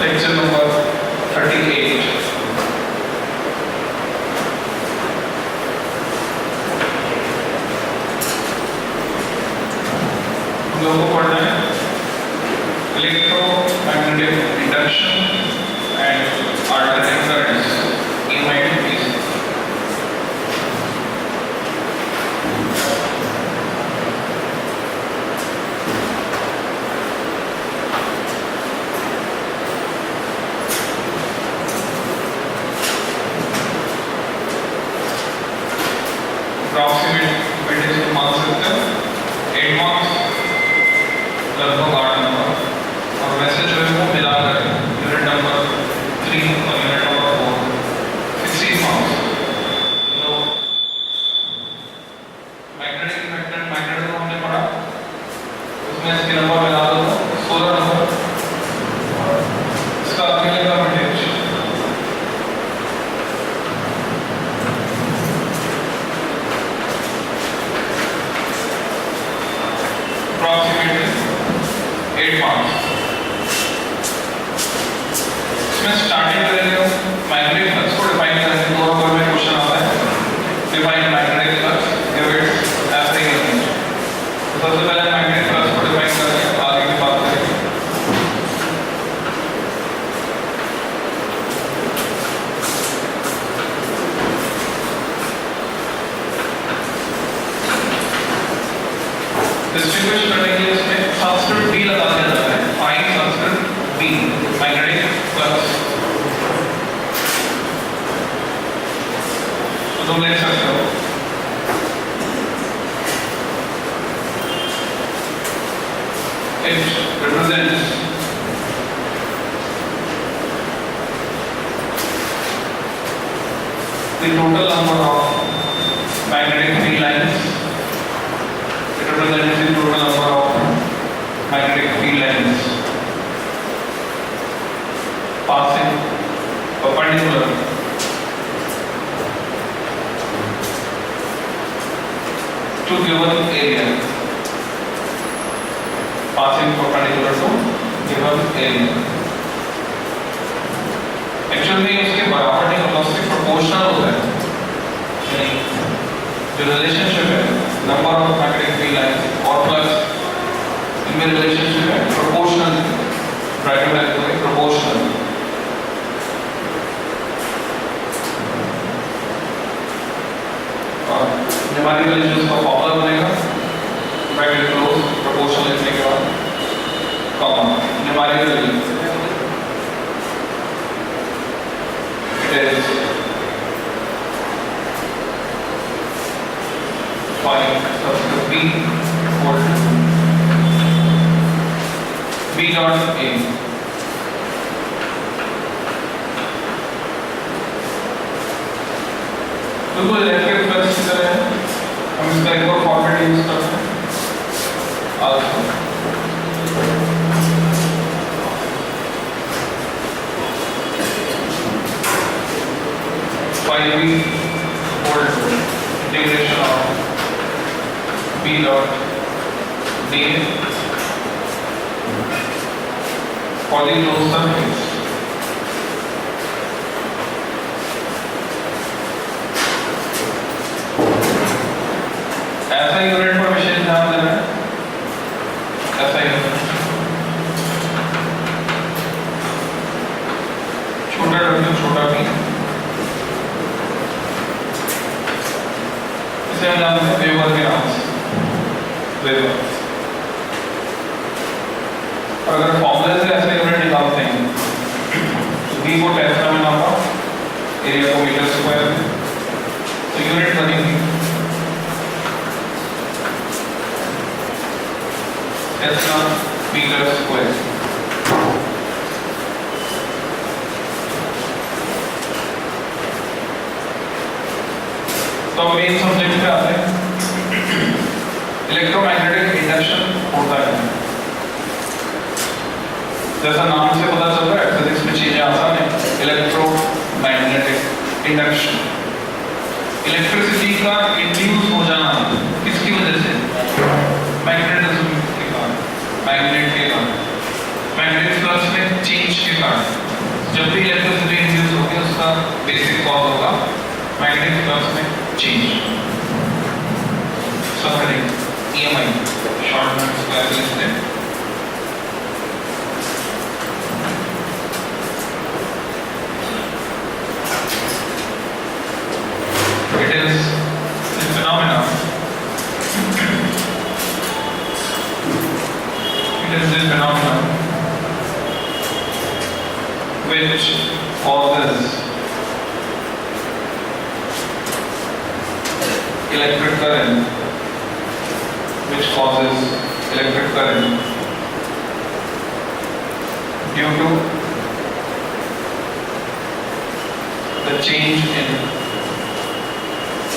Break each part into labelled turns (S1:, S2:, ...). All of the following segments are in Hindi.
S1: Lecture number 38। हम लोगों को पढ़ना है electromagnetic induction and alternating currents EMI DC। Approximate मान सकते हैं 8 मार्क्स लगभग 8 नंबर, और वैसे जो है वो मिलाकर यूनिट नंबर 3 और यूनिट नंबर 4 16 मार्क्स। तो मैग्नेटिक हमने पढ़ा, उसमें इसके नंबर मिला दो 16 नंबर, इसका अगले का वोल्टेज approximately 8 marks। इसमें स्टार्टिंग करेंगे मैग्नेटिक फ्लक्स को डिफाइन करेंगे। 2 नंबर में क्वेश्चन आता है define magnetic flux give its ऐसे ही है। तो सबसे पहले मैग्नेटिक फ्लक्स को डिफाइन करेंगे, आगे की बात करेंगे। डिस्टिंग्विश करने के लिए इसमें सबस्क्रिप्ट बी लगा दिया जाता है, fine subscript B magnetic flux. तो तुम लिख सकते हो it represents the total number of magnetic field lines. Represents the total number of magnetic field lines passing perpendicular to given area, passing perpendicular to given area। Actually इसके बराबर नहीं होता, उसके प्रोपोर्शनल होता है। यानी जो रिलेशनशिप है number of magnetic field lines और फ्लक्स, इनमें रिलेशनशिप है प्रोपोर्शनल। ब्रैकेट में लिखो प्रोपोर्शनल। और न्यूमेरिकल जो इसका फॉर्मूला बनेगा ब्रैकेट क्लोज, प्रोपोर्शनल लिखने के बाद comma numerical it is find subscript B equal to B dot A। बिल्कुल इलेक्ट्रिक फ्लक्स की तरह है, हम इसका एक और फॉर्मेट यूज करते हैं alpha. Five B equal to integration of B dot dA for the closed surface। ऐसा यूनिट पर विशेष ध्यान देना है, ऐसा यूनिट छोटा w छोटा b, इसे हम जानते हैं वेबर के नाम से। अगर फॉर्मूले से ऐसे यूनिट निकालते हैं तो बी को टेस्ला में नापा, एरिया को मीटर स्क्वायर में, तो यूनिट बनेगी टेस्ला मीटर स्क्वायर। तो मेन सब्जेक्ट पे आते हैं। इलेक्ट्रोमैग्नेटिक इंडक्शन होता है, जैसा नाम से पता चल रहा है फिजिक्स में चीजें आसान है। इलेक्ट्रोमैग्नेटिक इंडक्शन, इलेक्ट्रिसिटी का इंड्यूस हो जाना किसकी वजह से? मैग्नेटिज्म के कारण, मैग्नेट के कारण। मैग्नेटिक फ्लक्स में चेंज की स्टार्ट। जब भी इलेक्ट्रिसिटी इंड्यूस होगी उसका बेसिक कॉज होगा मैग्नेटिक फ्लक्स में चेंज। सफरिंग EMI शॉर्ट में इसको ऐसे लिखते हैं। It is the phenomena. It is the phenomena which causes electric current, which causes electric current due to the change in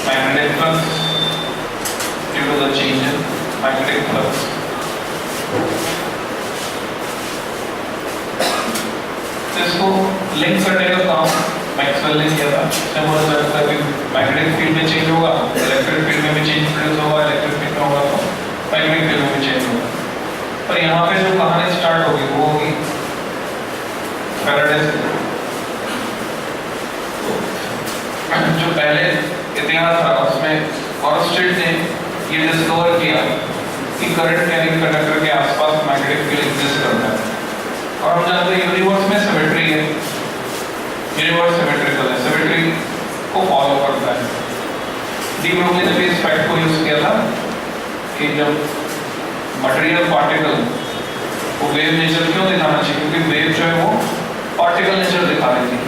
S1: magnetic flux, due to the change in magnetic flux. इसको लिंक करने का काम मैक्सवेल ने किया था। इसमें बोला जाता है कि मैग्नेटिक फील्ड में चेंज होगा, इलेक्ट्रिक फील्ड में भी चेंज प्रोड्यूस होगा, इलेक्ट्रिक फील्ड में होगा तो मैग्नेटिक फील्ड में भी चेंज होगा। पर यहाँ पे जो कहानी स्टार्ट होगी वो होगी फैराडे से। जो पहले इतिहास था उसमें ऑरस्टेड ने ये डिस्कवर किया कि करंट कैरिंग कंडक्टर के आसपास मैग्नेटिक फील्ड एग्जिस्ट करता है। और हम जानते हैं यूनिवर्स में सिमेट्री है, यूनिवर्स सिमेट्रिकल है, सिमेट्री को फॉलो करता है। डी ब्रोगली ने भी इस फैक्ट को यूज किया था कि जब मटेरियल पार्टिकल को वेव नेचर क्यों दिखाना चाहिए, क्योंकि वेव जो है वो पार्टिकल नेचर दिखा रही थी।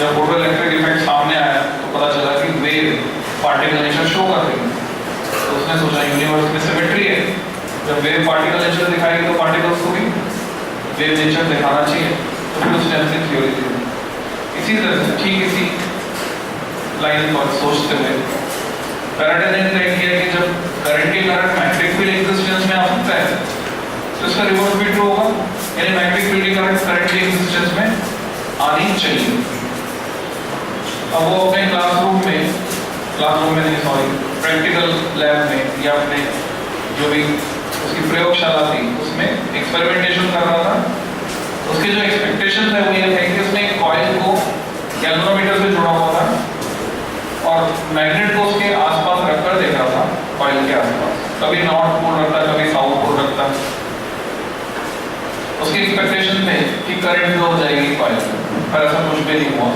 S1: जब फोटो इलेक्ट्रिक इफेक्ट सामने आया तो पता चला कि वेव पार्टिकल नेचर शो कर रही है। तो उसने सोचा यूनिवर्स में सिमेट्री है, जब वेव पार्टिकल नेचर दिखाएगी तो पार्टिकल्स को भी वेव नेचर दिखाना चाहिए। तो फिर उसने ऐसी थ्योरी दी। इसी तरह से ठीक इसी लाइन पर सोचते हुए फैराडे ने तय किया कि जब करंट के कारण मैग्नेटिक फील्ड एग्जिस्टेंस में आ सकता है तो इसका रिवर्स भी ट्रू होगा, यानी मैग्नेटिक फील्ड के कारण करंट की एग्जिस्टेंस में आनी चाहिए। अब वो अपने क्लासरूम में नहीं सॉरी प्रैक्टिकल लैब में या अपने जो भी उसकी प्रयोगशाला थी उसमें एक्सपेरिमेंटेशन कर रहा था। उसके जो एक्सपेक्टेशन थे वो ये थे कि उसने एक कॉइल को गैल्वेनोमीटर से जुड़ा हुआ था और मैग्नेट को उसके आसपास रखकर देख रहा था कॉइल के आसपास, कभी नॉर्थ पोल रखता, कभी साउथ पोल रखता। उसकी एक्सपेक्टेशन थे कि करंट फ्लो हो जाएगी कॉइल में, पर ऐसा कुछ भी नहीं हुआ।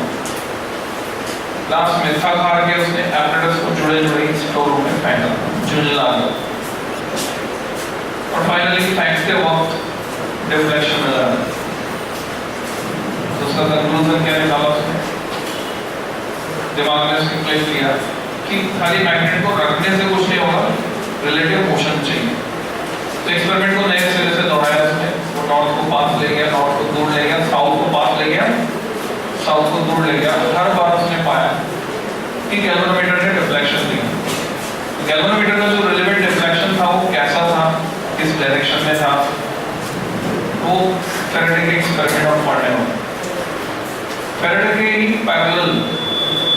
S1: लास्ट में थक हार के उसने एपरेटस को जुड़े स्टोर रूम में फेंका, झुंझला गया और फाइनली फेंकते वक्त डिफ्लेक्शन मिला। तो उसका कंक्लूजन क्या निकाला उसने, दिमाग में उसने क्लिक किया कि खाली मैग्नेट को रखने से कुछ नहीं होगा, रिलेटिव मोशन चाहिए। तो एक्सपेरिमेंट को नए सिरे से दोहराया उसने। वो नॉर्थ को पास ले गया, नॉर्थ को दूर ले गया, साउथ को पास ले गया, साउथ को दूर ले गया। हर बार उसने पाया कि गैल्वेनोमीटर ने डिफ्लेक्शन दिया। गैल्वेनोमीटर का जो रिलेवेंट डिफ्लेक्शन था वो कैसा था, किस डायरेक्शन में था, वो फैराडे के एक्सपेरिमेंट में पढ़ने होगा। फैराडे के ही पैरेलल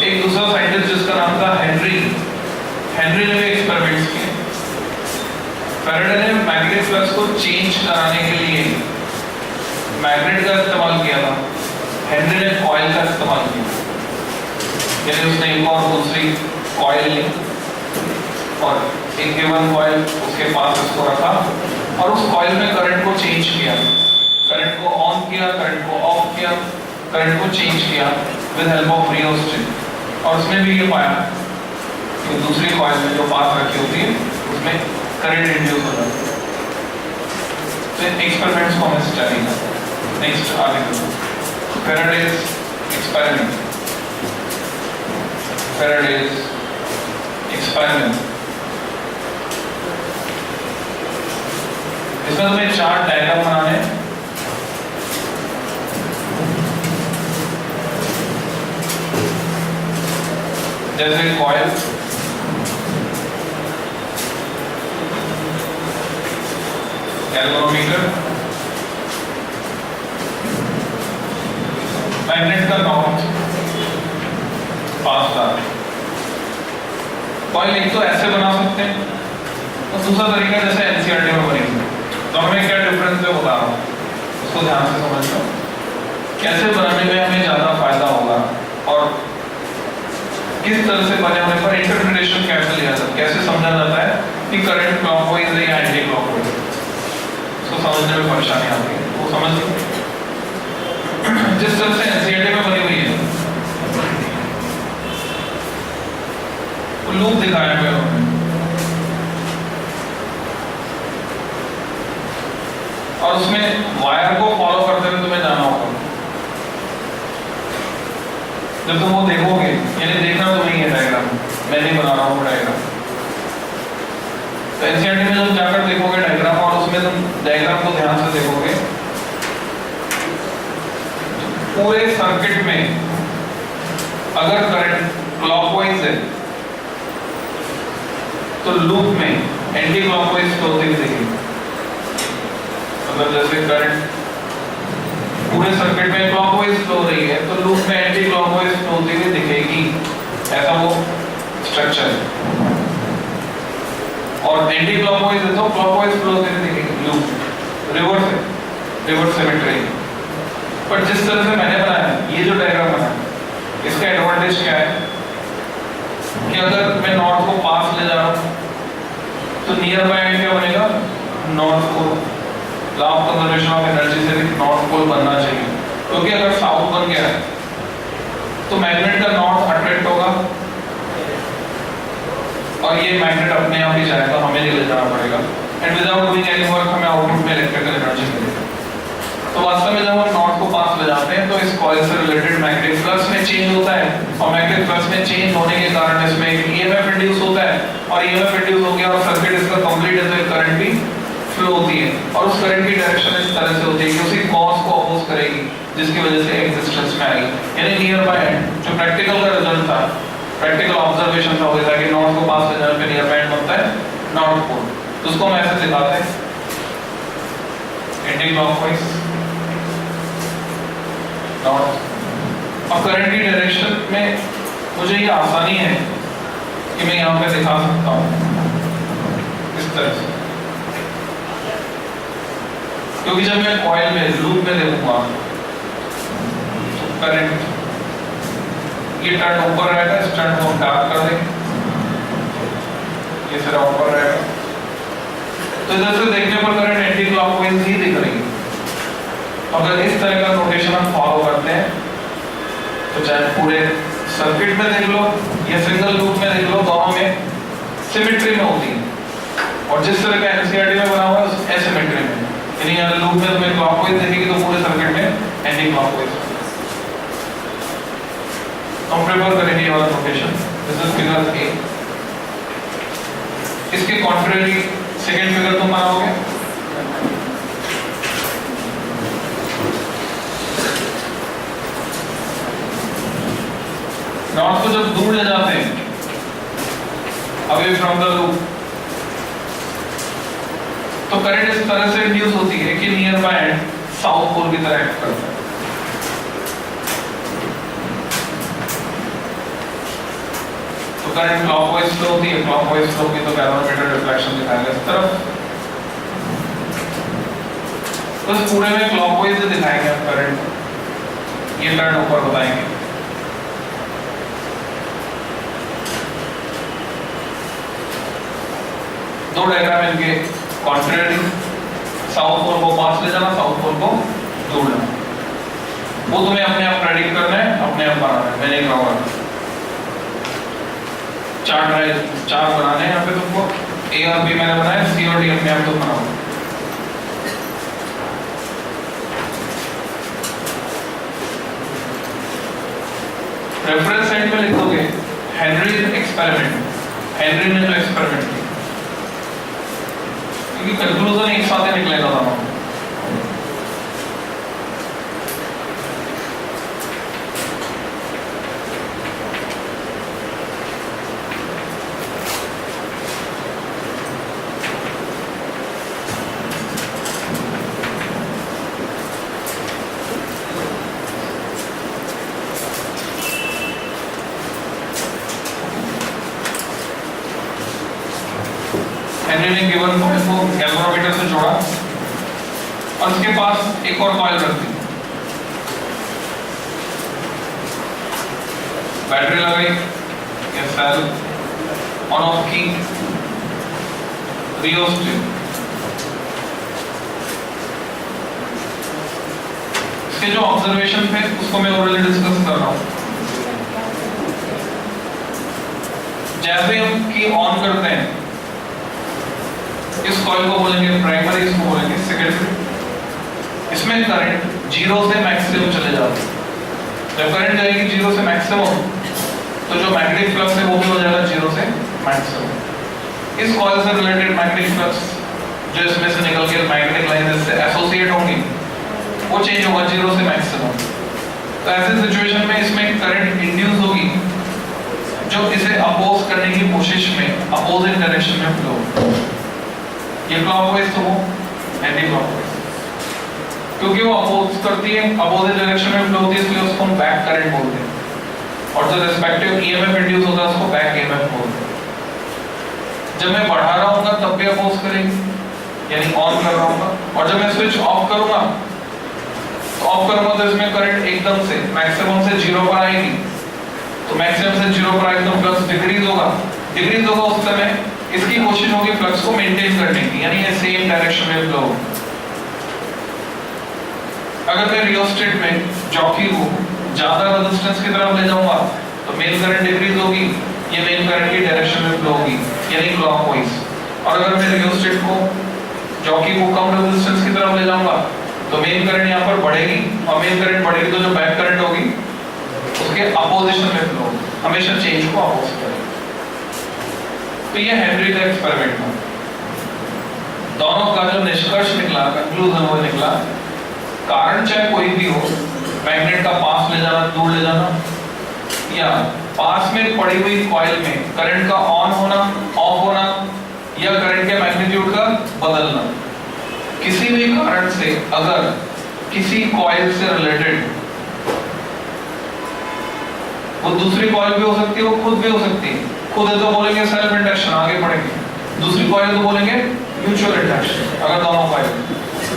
S1: एक दूसरा साइंटिस्ट जिसका नाम था हेनरी ने भी एक्सपेरिमेंट्स किए। फैराडे ने मैग्नेटिक फ्लक्स को चेंज कराने के लिए मैग्नेट का इस्तेमाल किया था, हेनरी ने कॉइल का इस्तेमाल किया। यानी उसने एक और दूसरी कॉइल ली और एक गिवन कॉइल उसके पास उसको रखा और उस कॉइल में करंट को चेंज किया, करंट को ऑन किया, करंट को ऑफ किया, करंट को चेंज किया विद हेल्प ऑफ रियोस्टेट। और उसने भी ये पाया कि दूसरी कॉइल में जो पास रखी होती है उसमें करंट इंड्यूस हो जाता है। तो एक्सपेरिमेंट्स को हमें स्टडी करना है। नेक्स्ट आगे Faraday's experiment. Faraday's experiment. इसमें तुम्हें चार डायग्राम बनाने हैं। जैसे कॉइल, गैल्वेनोमीटर, मैग्नेट का नॉर्थ पास था। कॉइल एक तो ऐसे बना सकते हैं और दूसरा तरीका जैसे एनसीईआरटी में बनी। दोनों में क्या डिफरेंस है बता रहा हूँ, उसको ध्यान से समझ लो। कैसे बनाने में हमें ज्यादा फायदा होगा और किस तरह से बने होने पर इंटरप्रिटेशन कैसे लिया जाता है, कैसे समझा जाता है कि करंट क्लॉकवाइज है या एंटी क्लॉकवाइज, इसको समझने में परेशानी आती है। वो समझ लो जिस तरह से एनसीईआरटी में बनी हुई है लूप दिखाया हुआ है उन्होंने, और उसमें वायर को फॉलो करते हुए तुम्हें जाना होगा। जब तुम वो देखोगे, यानी देखना तुम्हें ये डायग्राम, मैं नहीं बना रहा हूँ डायग्राम, तो एनसीईआरटी में जब जाकर देखोगे डायग्राम और उसमें तुम डायग्राम को ध्यान से देखोगे, पूरे सर्किट में अगर करंट क्लॉकवाइज है तो लूप में एंटी क्लॉकवाइज फ्लो होती हुई दिखेगी। मतलब जैसे करंट पूरे सर्किट में क्लॉकवाइज फ्लो हो रही है तो लूप में एंटी क्लॉकवाइज फ्लो होती हुई दिखेगी, ऐसा वो स्ट्रक्चर है। और एंटी क्लॉकवाइज है तो क्लॉकवाइज फ्लो होती हुई दिखेगी लूप, रिवर्स है, रिवर्स सिमेट्री। पर जिस तरह से मैंने बनाया, ये जो डायग्राम बना, इसका एडवांटेज क्या है कि अगर मैं नॉर्थ को पास ले जा रहा हूं तो नियर बाय एंड क्या बनेगा, north pole. Law of conservation of energy से भी नॉर्थ पोल बनना चाहिए, क्योंकि अगर साउथ बन गया है तो मैग्नेट का नॉर्थ अट्रैक्ट होगा और ये मैग्नेट अपने आप ही जाएगा, हमें नहीं ले जाना पड़ेगा, and without doing any work हमें आउटपुट में इलेक्ट्रिकल एनर्जी मिलेगी। तो वास्तव में जब हम नॉर्थ को पास ले जाते हैं तो इस कॉइल से रिलेटेड मैग्नेटिक फ्लक्स में चेंज होता है, और मैग्नेटिक फ्लक्स में चेंज होने के कारण इसमें एक ईएमएफ इंड्यूस होता है, और ईएमएफ इंड्यूस हो गया और सर्किट इसका कंप्लीट इसमें करंट भी फ्लो होती है, और उस करंट की डायरेक्शन इस तरह से होती है कि उसी कॉज को अपोज करेगी, जिसकी वजह से एग्जिस्टेंस में आएगी। यानी नियर बाय एंड जो प्रैक्टिकल का रिजल्ट था, प्रैक्टिकल ऑब्जर्वेशन था, वो था कि नॉर्थ को पास ले जाने पे नियर बाय एंड बनता है नॉर्थ पोल। तो उसको हम ऐसे दिखाते हैं एंटी क्लॉकवाइज नॉर्थ, और करंट की डायरेक्शन में मुझे ये आसानी है कि मैं यहाँ पे दिखा सकता हूँ इस तरह से, क्योंकि जब मैं कॉइल में लूप में देखूंगा तो करंट ये टर्न ऊपर रहेगा, इस टर्न को हम डार्क कर देंगे, ये सिरा ऊपर रहेगा, तो इधर से देखने पर करंट एंटी क्लॉकवाइज ही दिख रही है। अगर इस तरह का नोटेशन हम फॉलो करते हैं तो चाहे पूरे सर्किट में देख लो या सिंगल लूप में देख लो, दोनों में सिमेट्री में होती है, और जिस तरह का एनसीईआरटी में बना हुआ है एसिमेट्री में, यानी अगर लूप में तुम्हें क्लॉकवाइज दिखेगी तो पूरे सर्किट में एंटी क्लॉकवाइज। हम प्रिपेयर करेंगे ये वाला notation, this is figure A. इसके कॉन्ट्रेरी सेकंड फिगर तुम बनाओगे, नॉर्थ को जब दूर ले जाते हैं अवे फ्रॉम द लूप, तो करंट इस तरह से इंड्यूस होती है कि near by end south pole की तरह एक्ट करता है। तो करंट क्लॉकवाइज फ्लो होती है, क्लॉकवाइज फ्लो की तो गैल्वेनोमीटर रिफ्लेक्शन दिखाएगा इस तरफ, तो इस पूरे में क्लॉकवाइज दिखाएंगे हम करंट, ये टर्न ऊपर बताएंगे। दो डायग्राम इनके कॉन्ट्रेरी, साउथ पोल को पास ले जाना, साउथ पोल को दूर लेना, वो तुम्हें अपने आप प्रेडिक्ट करना है, अपने आप बनाना है, मैं नहीं कहूँगा। चार्ट बनाने हैं यहाँ पे तुमको, ए और बी मैंने बनाया, सी और डी अपने आप तुम बनाओ। रेफरेंस साइड पे लिख दोगे हेनरी एक्सपेरिमेंट, हेनरी ने जो एक्सपेरिमेंट किया, क्योंकि कंक्लूजन एक साथ ही निकलेगा दोनों। हेनरी ने गिवन कॉइल को गैल्वेनोमीटर से जोड़ा और उसके पास एक और कॉइल रख दी, बैटरी लगाई या सेल, ऑन ऑफ की, रियोस्टेट। इसके जो ऑब्जर्वेशन थे उसको मैं ऑलरेडी डिस्कस कर रहा हूं। जैसे हम की ऑन करते हैं, इस कॉइल को बोलेंगे प्राइमरी, इसको बोलेंगे सेकेंडरी। इसमें करंट 0 से मैक्सिमम चले जाते हैं। जब करंट जाएगी 0 से मैक्सिमम, तो जो मैग्नेटिक फ्लक्स है वो भी हो जाएगा 0 से मैक्सिमम। इस कॉइल से रिलेटेड मैग्नेटिक फ्लक्स जो इसमें से निकल के मैग्नेटिक लाइन से एसोसिएट होंगी, वो चेंज होगा 0 से मैक्सिमम। तो ऐसे सिचुएशन में इसमें करंट इंड्यूस होगी जो इसे अपोज करने की कोशिश में अपोजिट डायरेक्शन में फ्लो। ये क्लॉकवाइज तो हो, एंटी क्लॉकवाइज, क्योंकि वो अपोज करती है, अपोजिट डायरेक्शन में फ्लो होती है, इसलिए उसको हम बैक करंट बोलते हैं। और जो रिस्पेक्टिव ईएमएफ इंड्यूस होता है उसको बैक ईएमएफ बोलते हैं। जब मैं बढ़ा रहा हूंगा तब भी अपोज करेगी, यानी ऑन कर रहा हूंगा, और जब मैं स्विच ऑफ करूंगा तो ऑफ करूंगा तो इसमें करंट एकदम से मैक्सिमम से 0 पर आएगी। तो मैक्सिमम से 0 पर आएगी तो फ्लक्स डिक्रीज होगा उस समय इसकी कोशिश होगी फ्लक्स को मेंटेन करने की, यानी ये सेम डायरेक्शन में फ्लो। अगर मैं रियोस्टेट में जॉकी को ज्यादा रेजिस्टेंस की तरफ ले जाऊंगा तो मेन करंट डिक्रीज होगी, ये मेन करंट की डायरेक्शन में फ्लो होगी, यानी क्लॉकवाइज। और अगर मैं रियोस्टेट को जॉकी को कम रेजिस्टेंस की तरफ ले जाऊंगा तो मेन करंट यहाँ पर बढ़ेगी, और मेन करंट बढ़ेगी तो जो बैक करंट होगी उसके अपोजिशन में फ्लो, हमेशा चेंज को अपोज करेगी। तो ये हेनरी का एक्सपेरिमेंट था। दोनों का जो निष्कर्ष निकला, कंक्लूजन वो निकला, कारण चाहे कोई भी हो, मैग्नेट का पास ले जाना, दूर ले जाना, या पास में पड़ी हुई कॉइल में करंट का ऑन होना, ऑफ होना, या करंट के मैग्नीट्यूड का बदलना, किसी भी कारण से अगर किसी कॉइल से रिलेटेड, वो दूसरी कॉइल भी हो सकती है, वो खुद भी हो सकती है। खुद है तो बोलेंगे सेल्फ इंडक्शन, आगे बढ़ेंगे। दूसरी कॉइल तो बोलेंगे म्यूचुअल इंडक्शन। अगर दोनों कॉइल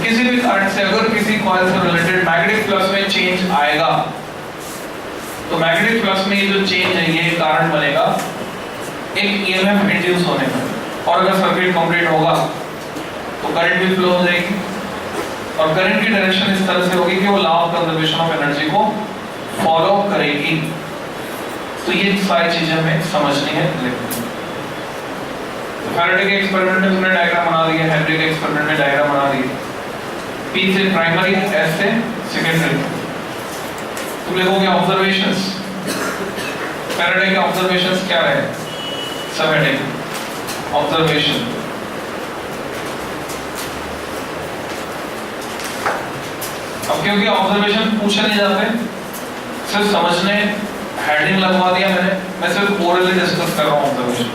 S1: किसी भी कारण से अगर किसी कॉइल से रिलेटेड मैग्नेटिक फ्लक्स में चेंज आएगा, तो मैग्नेटिक फ्लक्स में ये जो चेंज है ये कारण बनेगा एक ईएमएफ इंड्यूस होने का। और अगर सर्किट कंप्लीट होगा तो करंट भी फ्लो हो जाएगी, और करंट की डायरेक्शन इस तरह से होगी कि वो law of conservation of energy को फॉलो करेगी। तो ये सारी चीजें हमें समझनी है, लिखनी है। तो फैराडे के एक्सपेरिमेंट में तुमने डायग्राम बना दिया, हेनरी के एक्सपेरिमेंट में डायग्राम बना दिया। P से प्राइमरी, S से सेकेंडरी। तुम लिखोगे ऑब्जर्वेशंस। फैराडे के ऑब्जर्वेशंस क्या रहे? Subheading observation. अब क्योंकि ऑब्जर्वेशन पूछे नहीं जाते, सिर्फ समझने हेडिंग लगवा दिया मैंने, मैं सिर्फ ओरली डिस्कस कर रहा हूँ ऑब्जर्वेशन।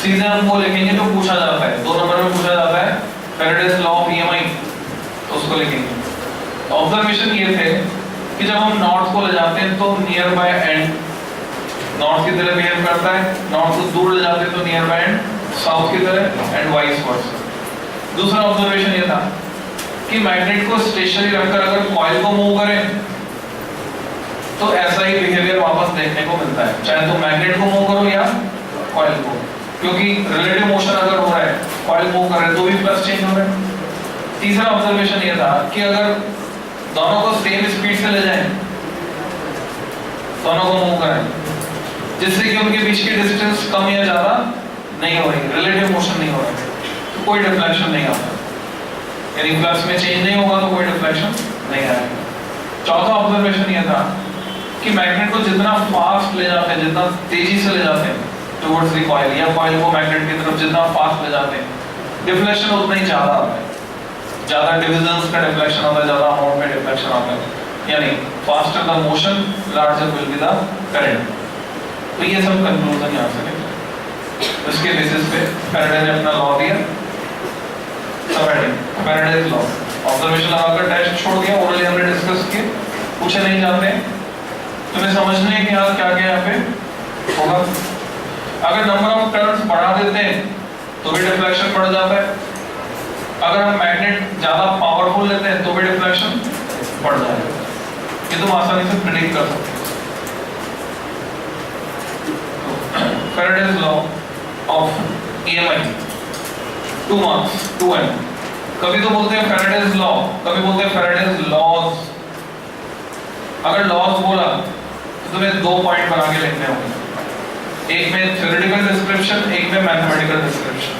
S1: सीधे हम वो लिखेंगे जो पूछा जाता है, 2 नंबर में पूछा जाता है फैराडेज लॉ ऑफ ईएमआई, तो उसको लिखेंगे। तो ऑब्जर्वेशन ये थे कि जब हम नॉर्थ को ले जाते हैं तो नियर बाय एंड नॉर्थ की तरह बिहेव करता है, नॉर्थ को दूर ले जाते हैं तो नियर बाय एंड साउथ की तरह, एंड वाइस वर्सा। दूसरा ऑब्जर्वेशन ये था कि मैग्नेट को स्टेशनरी रखकर अगर कॉइल को मूव करें तो ऐसा ही बिहेवियर वापस देखने को मिलता है, चाहे तो मैग्नेट को मूव करो या कॉइल को, क्योंकि रिलेटिव मोशन अगर हो रहा है, कॉइल मूव कर रहे हैं तो भी फ्लक्स चेंज हो रहा है। तीसरा ऑब्जर्वेशन ये था कि अगर दोनों को सेम स्पीड से ले जाएं, दोनों को मूव करें, जिससे कि उनके बीच की डिस्टेंस कम या ज्यादा नहीं हो रही, रिलेटिव मोशन नहीं हो रहा है, तो कोई डिफ्लेक्शन नहीं आता, यानी फ्लक्स में चेंज नहीं होगा तो कोई डिफ्लेक्शन नहीं आएगा। चौथा ऑब्जर्वेशन ये था कि मैग्नेट को जितना फास्ट ले जाते हैं, जितना तेजी से ले जाते हैं टुवर्ड्स द कॉइल, या कॉइल को मैग्नेट की तरफ जितना फास्ट ले जाते हैं, डिफ्लेक्शन उतना ही ज्यादा आता है, ज्यादा डिविजन्स का डिफ्लेक्शन आता है, ज्यादा अमाउंट में डिफ्लेक्शन आता है, यानी faster the motion larger will be the current. तो ये सब कंक्लूजन यहाँ से निकला। इसके बेसिस पे फैराडे ने अपना लॉ दिया, फैराडेज लॉ। ऑब्जर्वेशन लगाकर टेस्ट छोड़ दिया, ओरली हमने डिस्कस किए, पूछे नहीं जाते। तुम्हें समझने के यहाँ क्या क्या यहाँ पे होगा। अगर नंबर ऑफ टर्न्स बढ़ा देते हैं तो भी डिफ्लेक्शन बढ़ जाता है, अगर हम मैग्नेट ज्यादा पावरफुल लेते हैं तो भी डिफ्लेक्शन बढ़ जाएगा। ये तुम आसानी से प्रेडिक्ट कर सकते हो। Faraday's law of EMI, 2 marks, 2n. कभी तो बोलते हैं Faraday's law, कभी बोलते हैं Faraday's laws. अगर laws बोला तो तुम्हें 2 पॉइंट बना के लिखने होंगे, एक में theoretical description, एक में mathematical description.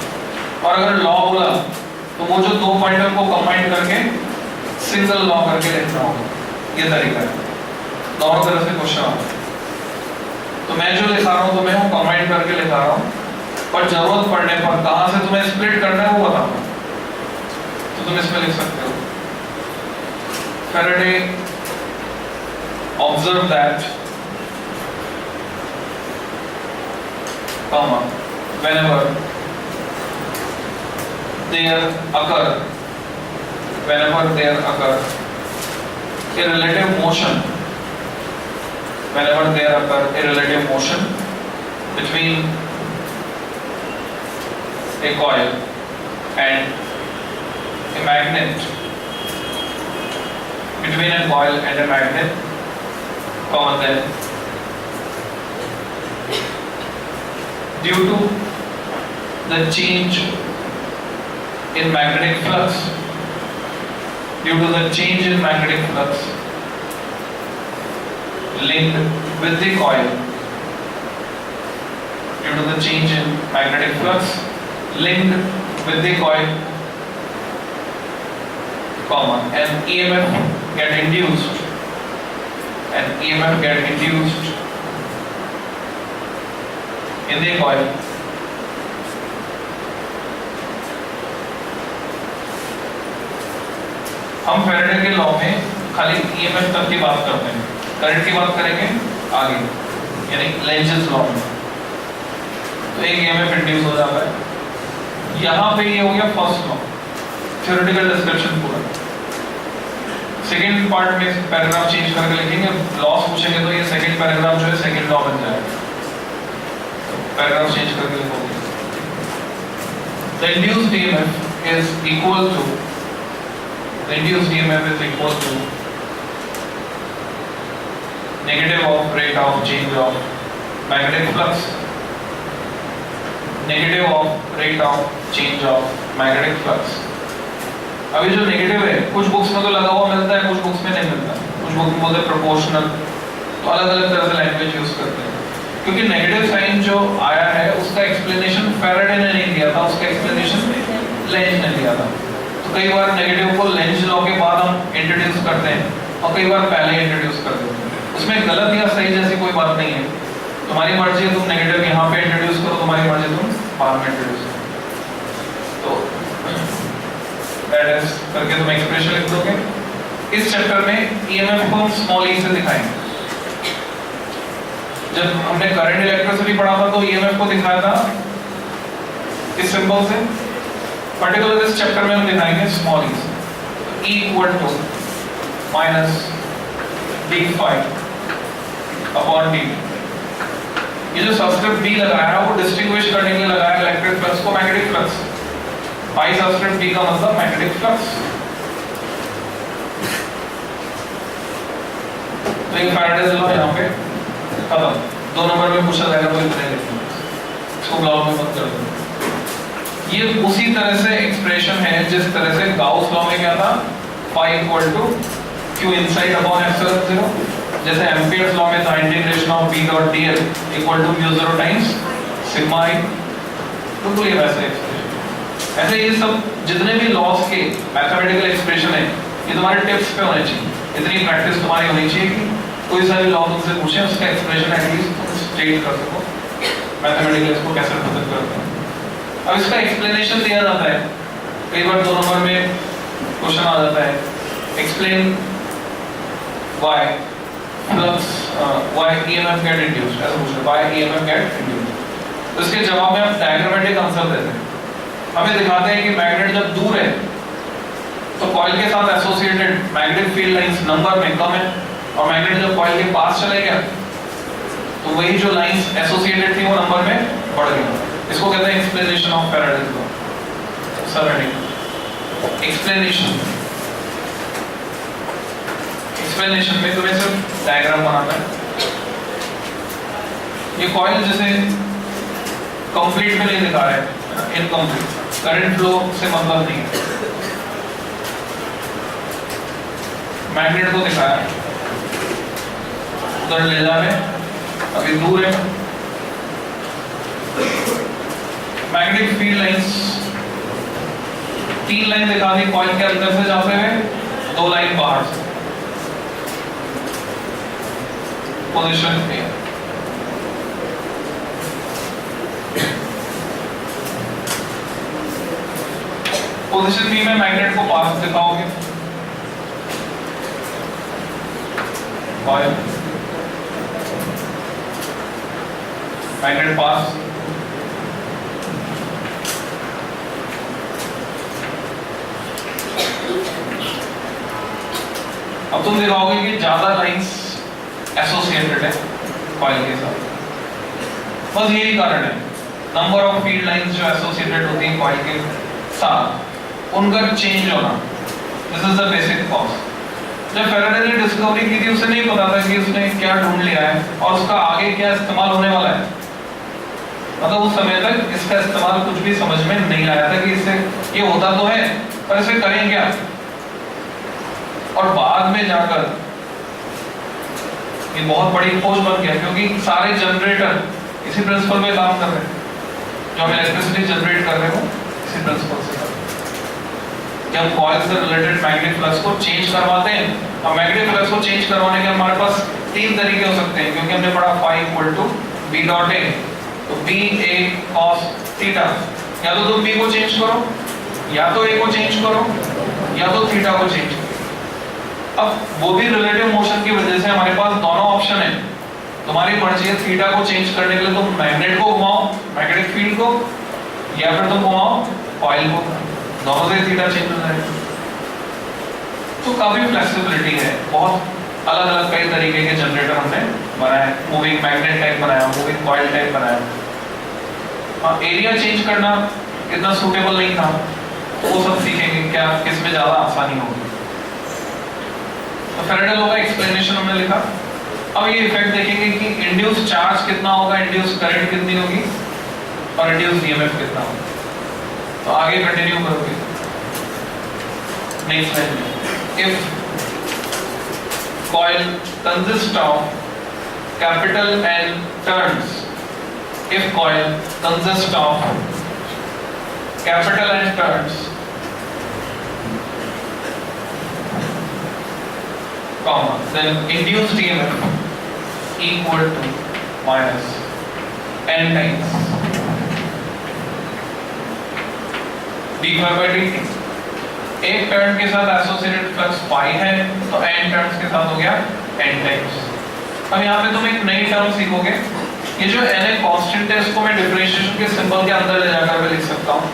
S1: और अगर law बोला तो वो जो 2 पॉइंट को कंबाइन करके सिंगल लॉ करके लिखना होगा. ये तरीका है, दोनों तरह से क्वेश्चन आता है. तो मैं जो लिखा रहा हूँ तो मैं वो कंबाइन करके लिखा रहा हूँ, पर जरूरत पड़ने पर कहाँ से तुम्हें स्प्लिट करना है वो बताऊंगा. तो तुम इसमें लिख सकते हो Faraday observed that comma whenever there occur a relative motion, whenever there occur a relative motion between a coil and a magnet, between a coil and a magnet, comma then due to the change in magnetic flux, due to the change in magnetic flux linked with the coil, due to the change in magnetic flux linked with the coil, comma, an EMF get induced in the coil हम फैराडे के लॉ में खाली EMF तक की बात करते हैं, करंट की बात करेंगे आगे, यानी लेंजेस लॉ में. तो एक EMF इंड्यूस हो जाता है. यहाँ पे ये हो गया फर्स्ट लॉ, थ्योरेटिकल डिस्क्रिप्शन पूरा. सेकंड पार्ट में पैराग्राफ चेंज करके लिखेंगे, लॉस पूछेंगे तो ये सेकंड पैराग्राफ जो है सेकंड लॉ बन जाएगा. तो पैराग्राफ चेंज करके लिखोगे the induced EMF is equal to negative of rate of change of magnetic flux, negative of rate of change of magnetic flux. अभी जो नेगेटिव है कुछ बुक्स में तो लगा हुआ मिलता है, कुछ बुक्स में नहीं मिलता. कुछ बुक्स में बोलते हैं प्रोपोर्शनल, तो अलग अलग तरह से लैंग्वेज यूज करते हैं. क्योंकि नेगेटिव साइन जो आया है उसका एक्सप्लेनेशन फैराडे ने नहीं दिया था, उसका एक्सप्लेनेशन लेंज ने दिया था. तो कई बार नेगेटिव को लेंज लॉ के बाद हम इंट्रोड्यूस करते हैं और कई बार पहले इंट्रोड्यूस करते हैं. उसमें गलत या सही जैसी कोई बात नहीं है. तुम्हारी मर्जी है, तुम नेगेटिव यहाँ पे इंट्रोड्यूस करो, तुम्हारी मर्जी तुम बाद में इंट्रोड्यूस करो. तो दैट इज करके तुम एक्सप्रेशन लिख दोगे. इस चैप्टर में ईएमएफ को हम स्मॉल ई से दिखाएंगे. जब हमने करंट इलेक्ट्रिसिटी पढ़ा था तो ईएमएफ को दिखाया था इस सिंबल से. पर्टिकुलर इस चैप्टर में हम दिखाएंगे स्मॉल ई से. E equal to minus d5 upon dt. ये जो सबस्क्रिप्ट d लगाया है वो डिस्टिंग्विश करने के लिए लगाया है इलेक्ट्रिक फ्लक्स को मैग्नेटिक फ्लक्स. पाई सबस्क्रिप्ट d का मतलब मैग्नेटिक फ्लक्स. तो एक फैराडेज लॉ यहाँ पे खत्म. 2 नंबर में पूछा जाएगा तो इतने लिखना, इसको ब्लॉक में मत कर दो. ये उसी तरह से एक्सप्रेशन है जिस तरह से गाउस लॉ में क्या था, phi equal to q inside upon epsilon 0. जैसे एम्पियर्स लॉ में था integration of b dot dl equal to mu 0 times sigma i. बिल्कुल ये वैसे एक्सप्रेशन. ऐसे ये सब जितने भी लॉस के मैथमेटिकल एक्सप्रेशन है ये तुम्हारे टिप्स पे होने चाहिए. इतनी प्रैक्टिस तुम्हारी होनी चाहिए कि कोई सा भी लॉ तुमसे पूछे उसका एक्सप्रेशन एटलीस्ट तुम स्टेट कर सको मैथमेटिकली इसको कैसे रिप्रेजेंट करते हैं. अब इसका एक्सप्लेनेशन दिया जाता है. कई बार 2 नंबर में क्वेश्चन आ जाता है, explain why flux why EMF get induced. ऐसा पूछ रहे why EMF get induced. तो इसके जवाब में हम डायग्रामेटिक आंसर देते हैं. हमें दिखाते हैं कि मैग्नेट जब दूर है तो कॉइल के साथ associated magnetic field lines number में कम है, और मैग्नेट जब कॉइल के पास चले गया तो वही जो लाइंस एसोसिएटेड थी वो नंबर में बढ़ गई. इसको कहते हैं explanation of Faraday's law. Sir explanation में तुम्हें सिर्फ डायग्राम बनाना है. ये कॉइल जैसे कंप्लीट में नहीं दिखा रहे, इनकम्प्लीट, करंट फ्लो से मतलब नहीं है। मैग्नेट को दिखाया, उधर ले जा रहे, अभी दूर है। मैग्नेटिक फील्ड लाइंस, 3 लाइन दिखा दी कॉइल के अंदर से जाते हुए, 2 लाइन बाहर से। पोजीशन पे पोजीशन बी में मैग्नेट को पास दिखाओगे, कॉइल मैग्नेट पास, अब तुम दिखाओगे कि ज्यादा लाइंस एसोसिएटेड है कॉइल के साथ, बस यही कारण है। नंबर ऑफ फील्ड लाइंस जो एसोसिएटेड होती हैं कॉइल के साथ, उनका चेंज होना, this is the basic cause. जब फैराडे ने डिस्कवरी की थी, उसे नहीं पता था कि उसने क्या ढूंढ लिया है और उसका आगे क्या इस्तेमाल होने वाला है। मतलब उस समय तक इसका इस्तेमाल कुछ भी समझ में नहीं आया था कि इससे ये होता तो है, पर इसे करें क्या। और बाद में जाकर ये बहुत बड़ी खोज बन गया, क्योंकि सारे जनरेटर इसी प्रिंसिपल पे काम कर रहे हैं, जो हम इलेक्ट्रिसिटी जनरेट कर रहे हो इसी प्रिंसिपल से कर रहे हैं। जब कॉइल से रिलेटेड मैग्नेटिक फ्लक्स को चेंज करवाते हैं, और मैग्नेटिक फ्लक्स को चेंज करवाने के हमारे पास 3 तरीके हो सकते हैं, क्योंकि हमने पढ़ा phi equal to b dot a, तो b a cos थीटा, या तो तुम b को चेंज करो, या तो a को चेंज करो, या तो थीटा को चेंज करो। अब वो भी रिलेटिव मोशन की वजह से हमारे पास दोनों ऑप्शन है। तुम्हारी मर्जी है थीटा को चेंज करने के लिए तुम मैग्नेट को घुमाओ, मैग्नेटिक फील्ड को, या फिर तुम घुमाओ कॉइल को, दोनों से थीटा चेंज हो जाएगा। तो काफी फ्लेक्सिबिलिटी है, बहुत अलग अलग कई तरीके के जनरेटर हमने बनाए, मूविंग मैग्नेट टाइप बनाया, मूविंग कॉइल टाइप बनाया। एरिया चेंज करना इतना सूटेबल नहीं था, वो सब सीखेंगे क्या किस में ज्यादा आसानी होगी। तो फैराडे लॉ का एक्सप्लेनेशन हमने लिखा। अब ये इफेक्ट देखेंगे कि इंड्यूस चार्ज कितना होगा, इंड्यूस करंट कितनी होगी और इंड्यूस ईएमएफ कितना होगा। तो आगे कंटिन्यू करोगे नेक्स्ट स्लाइड में। If coil consist of capital N turns, if coil consists of capital N turns, comma, then induced EMF equal to minus N times d by dt। एक टर्न के साथ एसोसिएटेड फ्लक्स पाई है, तो n टर्न्स के साथ हो गया n टाइम्स। अब यहाँ पे तुम एक नई टर्म सीखोगे, ये जो n है कांस्टेंट है, इसको मैं डिफरेंशिएशन के सिंबल के अंदर ले जाकर मैं लिख सकता हूँ,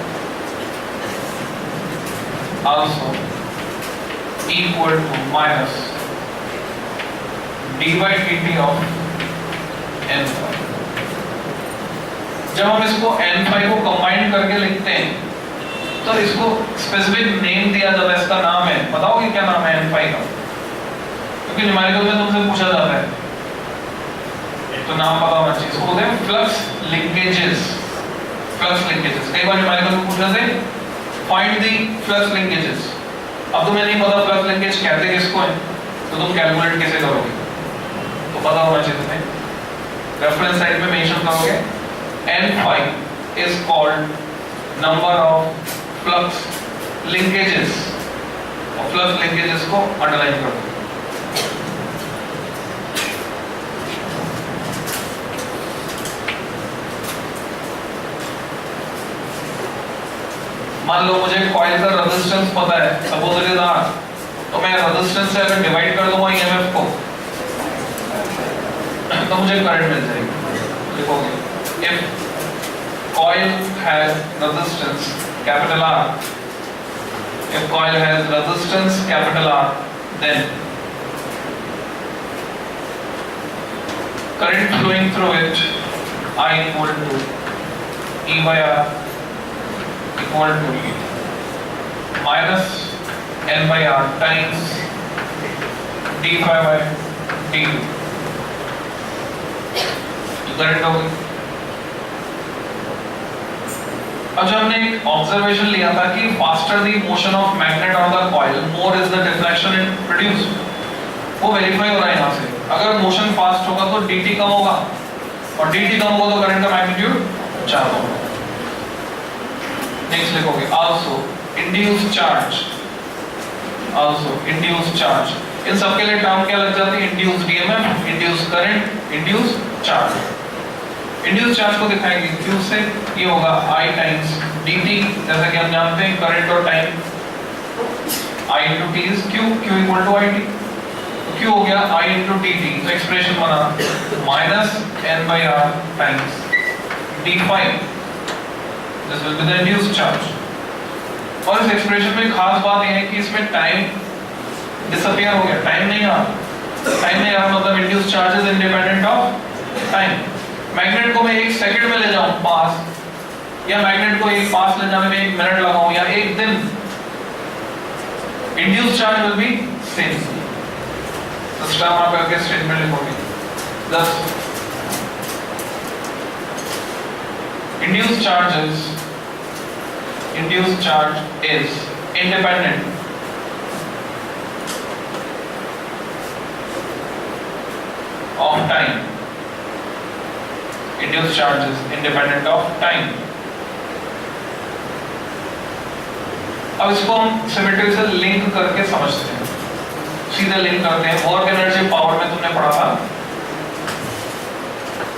S1: also equal to minus d by dt of n phi। जब हम इसको n phi को कंबाइन करके लिखते हैं, तो इसको स्पेसिफिक नेम दिया जाता है, इसका नाम है, बताओगे क्या नाम है n phi का? क्योंकि न्यूमेरिकल में तुमसे पूछा जाता है, तो नाम पता होना चाहिए। इसको बोलते हैं फ्लक्स लिंकेजेस, फ्लक्स लिंकेजेस। कई बार न्यूमेरिकल में पूछा जाता है फाइंड द फ्लक्स लिंकेजेस। अब तुम्हें नहीं पता फ्लक्स लिंकेज कहते किसको है, तो तुम कैलकुलेट कैसे करोगे? तो पता होना चाहिए तुम्हें। रेफरेंस साइड में मेंशन करोगे n phi is called number of flux linkages, और फ्लक्स लिंकेजेस को अंडरलाइन कर दो। मान लो मुझे कॉइल का रेजिस्टेंस पता है, सपोज इट इज R, तो मैं रेजिस्टेंस से अगर डिवाइड कर दूंगा ईएमएफ को, तो मुझे करंट मिल जाएगी। लिखोगे if coil has resistance capital R, if coil has resistance capital R, then current flowing through it I equal to E by R equal to minus N by R times d phi by dt। तो करंट होगी अब जो हमने एक ऑब्जर्वेशन लिया था कि faster the motion of magnet on the coil more is the deflection it produce, वो वेरीफाई हो रहा है यहाँ से। अगर मोशन फास्ट होगा तो dt कम होगा, और dt कम होगा तो करंट का मैग्नीट्यूड ज्यादा होगा। नेक्स्ट लिखोगे also induce charge, also induce charge, इन सबके लिए टर्म क्या लग जाती है, induce EMF, induce current, induce charge. Induce charge को दिखाएंगे Q से, ये होगा I टाइम्स dt, जैसा कि हम जानते हैं करंट और time, I into t is Q, Q equal to IT, Q हो गया I into dt, तो एक्सप्रेशन बना minus n by r times d5, this will be the induced charge। और इस एक्सप्रेशन में खास बात यह है कि इसमें टाइम डिसअपियर हो गया, टाइम नहीं आ रहा, टाइम नहीं आ रहा मतलब induced charge is independent of time. Magnet को मैं 1 सेकंड में ले जाऊं पास, या मैग्नेट को एक पास ले जाने में 1 मिनट लगाऊं या 1 दिन, induced charge will be same. तो स्टार मार्क करके स्टेटमेंट लिखोगे, thus induced charge is independent of time, induced charge is independent of time। अब इसको हम सिमेट्री से लिंक करके समझते हैं, सीधे लिंक करते हैं। वर्क एनर्जी पावर में तुमने पढ़ा था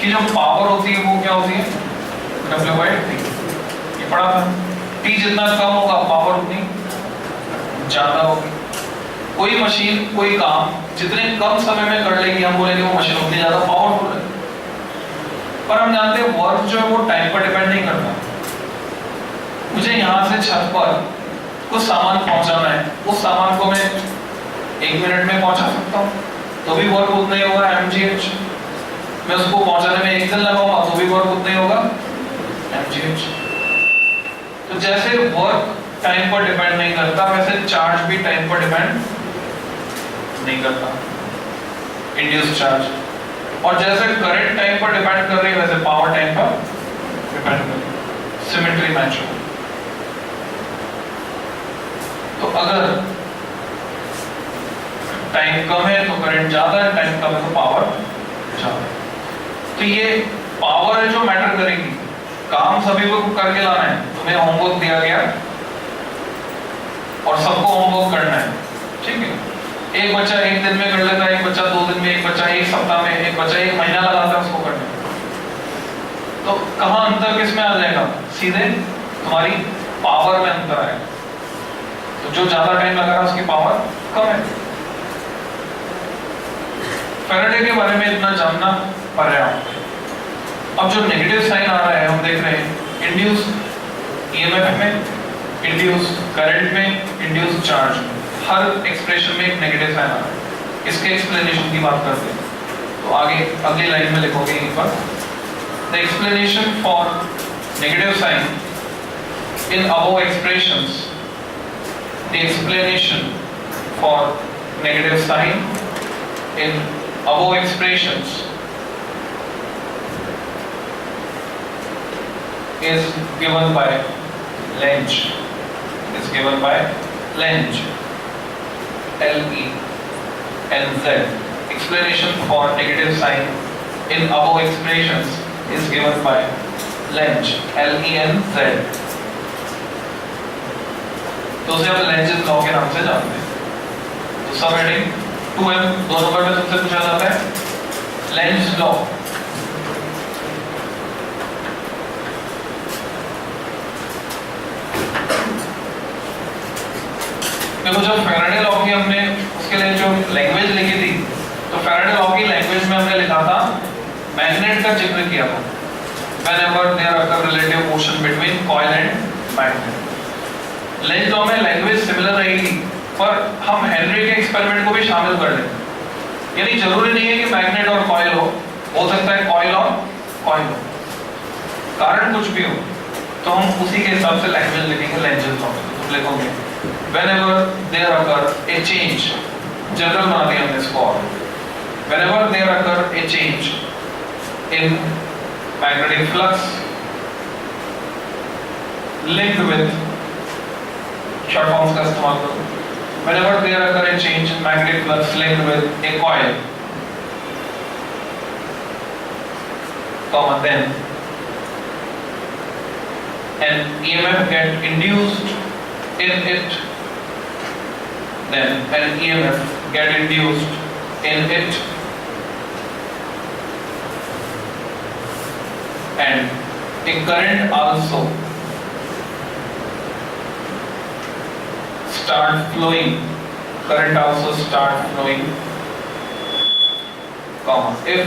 S1: कि जो पावर होती है वो क्या होती है, W/T, ये पढ़ा था। T जितना कम होगा पावर उतनी ज्यादा होगी। कोई मशीन कोई काम जितने कम समय में कर लेगी हम बोलेंगे वो मशीन उतनी ज्यादा पावरफुल है। पर हम जानते हैं वर्क जो है वो टाइम पर डिपेंड नहीं करता। मुझे यहाँ से छत पर कुछ सामान पहुंचाना है, उस सामान को मैं 1 मिनट में पहुंचा सकता हूँ तो भी वर्क उतना ही होगा mgh। मैं उसको पहुंचाने में 1 दिन लगाऊंगा तो भी वर्क उतना ही होगा mgh। तो जैसे वर्क टाइम पर डिपेंड नहीं करता वैसे चार्ज भी टाइम पर डिपेंड नहीं करता, इंड्यूस्ड चार्ज। और जैसे करंट टाइम पर डिपेंड कर रही है वैसे पावर टाइम पर डिपेंड कर रही है, सिमेट्री मैच हो। तो अगर टाइम कम है तो करंट ज्यादा है, टाइम कम है तो पावर ज्यादा है। तो ये पावर है जो मैटर करेगी। काम सभी को करके लाना है, तुम्हें होमवर्क दिया गया और सबको होमवर्क करना है, ठीक है। एक बच्चा 1 दिन में कर लेता है, एक बच्चा 2 दिन में, एक बच्चा 1 सप्ताह में, एक बच्चा 1 महीना लगाता है उसको करने में। तो कहाँ अंतर किस में आ जाएगा, सीधे तुम्हारी पावर में अंतर आएगा। तो जो ज्यादा टाइम लगा रहा है उसकी पावर कम है। फैराडे के बारे में इतना जानना पर्याप्त है। अब जो नेगेटिव साइन आ रहा है हम देख रहे हैं इंड्यूस ईएमएफ में, इंड्यूस करंट में, इंड्यूस चार्ज में, हर एक्सप्रेशन में एक नेगेटिव साइन आ रहा है। इसके एक्सप्लेनेशन की बात करते हैं तो आगे अगली लाइन में लिखोगे यहीं पर, the explanation for negative sign in above expressions, the explanation for negative sign in above expressions is given by Lenz, is given by Lenz, L-E-N-Z. Explanation for negative sign in above expressions is given by Lenz, L-E-N-Z. तो उसे हम Lenz's लॉ के नाम से जानते हैं। तो सब हेडिंग 2M 2 नंबर में तुमसे पूछा जाता है Lenz's लॉ। देखो जब फैराडे लॉ की हमने उसके लिए जो लैंग्वेज लिखी थी तो फैराडे लॉ की लैंग्वेज में हमने लिखा था, मैग्नेट का जिक्र किया था, whenever there occur relative motion between coil and magnet। Lenz law में लैंग्वेज सिमिलर रहेगी पर हम हेनरी के एक्सपेरिमेंट को भी शामिल कर लेंगे। यानी जरूरी नहीं है कि मैग्नेट और कॉइल हो सकता है कॉइल और कॉइल हो, कारण कुछ भी हो, तो हम उसी के हिसाब से लैंग्वेज लिखेंगे लेंज लॉ में। तो लिखोगे whenever there occur a change, general बना दिया हमने इसको, whenever there occur a change in magnetic flux linked with, short forms का इस्तेमाल करो, whenever there occur a change in magnetic flux linked with a coil, comma, then an EMF get induced in it, then an EMF get induced in it, and a current also start flowing, current also start flowing, comma, if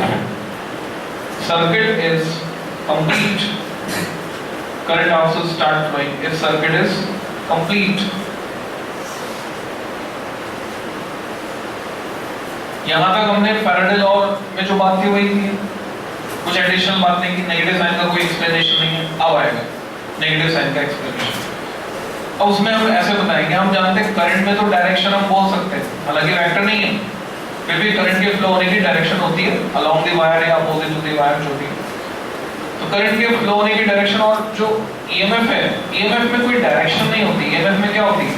S1: circuit is complete, current also start flowing if circuit is complete. यहाँ तक हमने फैराडे लॉ में जो बात थी वही थी, कुछ एडिशनल बात नहीं की, नेगेटिव साइन का कोई एक्सप्लेनेशन नहीं है, अब आएगा नेगेटिव साइन का एक्सप्लेनेशन। अब उसमें हम ऐसे बताएंगे, हम जानते हैं करंट में तो डायरेक्शन हम बोल सकते हैं, हालांकि वेक्टर नहीं है, फिर भी करंट के फ्लो होने की डायरेक्शन होती है अलोंग द वायर या अपोजिट टू द वायर जो भी। तो करंट के फ्लो होने की डायरेक्शन, और जो ईएमएफ है, ईएमएफ में कोई डायरेक्शन नहीं होती, ईएमएफ में क्या होती है,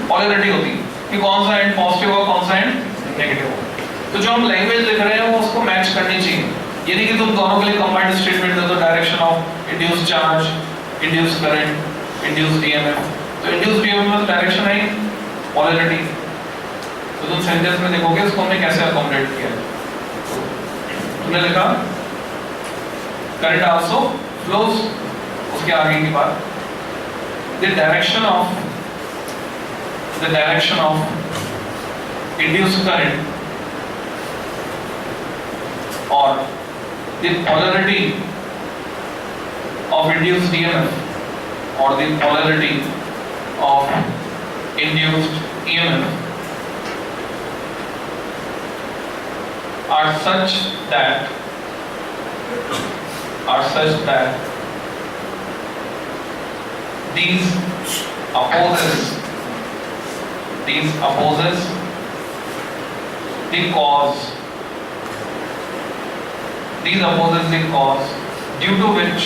S1: पोलैरिटी होती है कि कौन सा एंड पॉजिटिव होगा कौन सा एंड नेगेटिव होगा। तो जो हम लैंग्वेज लिख रहे हैं वो उसको मैच करनी चाहिए, ये नहीं कि तुम दोनों के लिए कंबाइंड स्टेटमेंट दे दो, direction of induced charge, induced current, induced EMF. तो इंड्यूस्ड ईएमएफ में डायरेक्शन है पोलैरिटी, तो तुम सेंटेंस में देखोगे उसको हमने कैसे अकोमोडेट किया। तुमने लिखा करंट आल्सो फ्लोज, उसके आगे की बात, the direction of induced current or the polarity of induced EMF or the polarity of induced EMF are such that these opposes the cause, these opposes the cause due to which